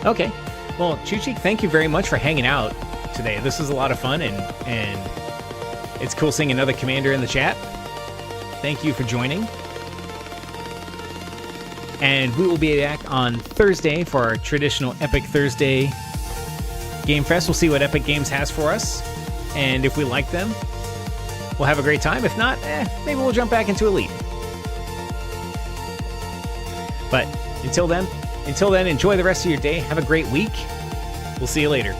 Okay. Well, Chuchik, thank you very much for hanging out today. This was a lot of fun, and it's cool seeing another commander in the chat. Thank you for joining. And we will be back on Thursday for our traditional Epic Thursday Game Fest. We'll see what Epic Games has for us. And if we like them, we'll have a great time. If not, maybe we'll jump back into Elite. But until then, enjoy the rest of your day. Have a great week. We'll see you later.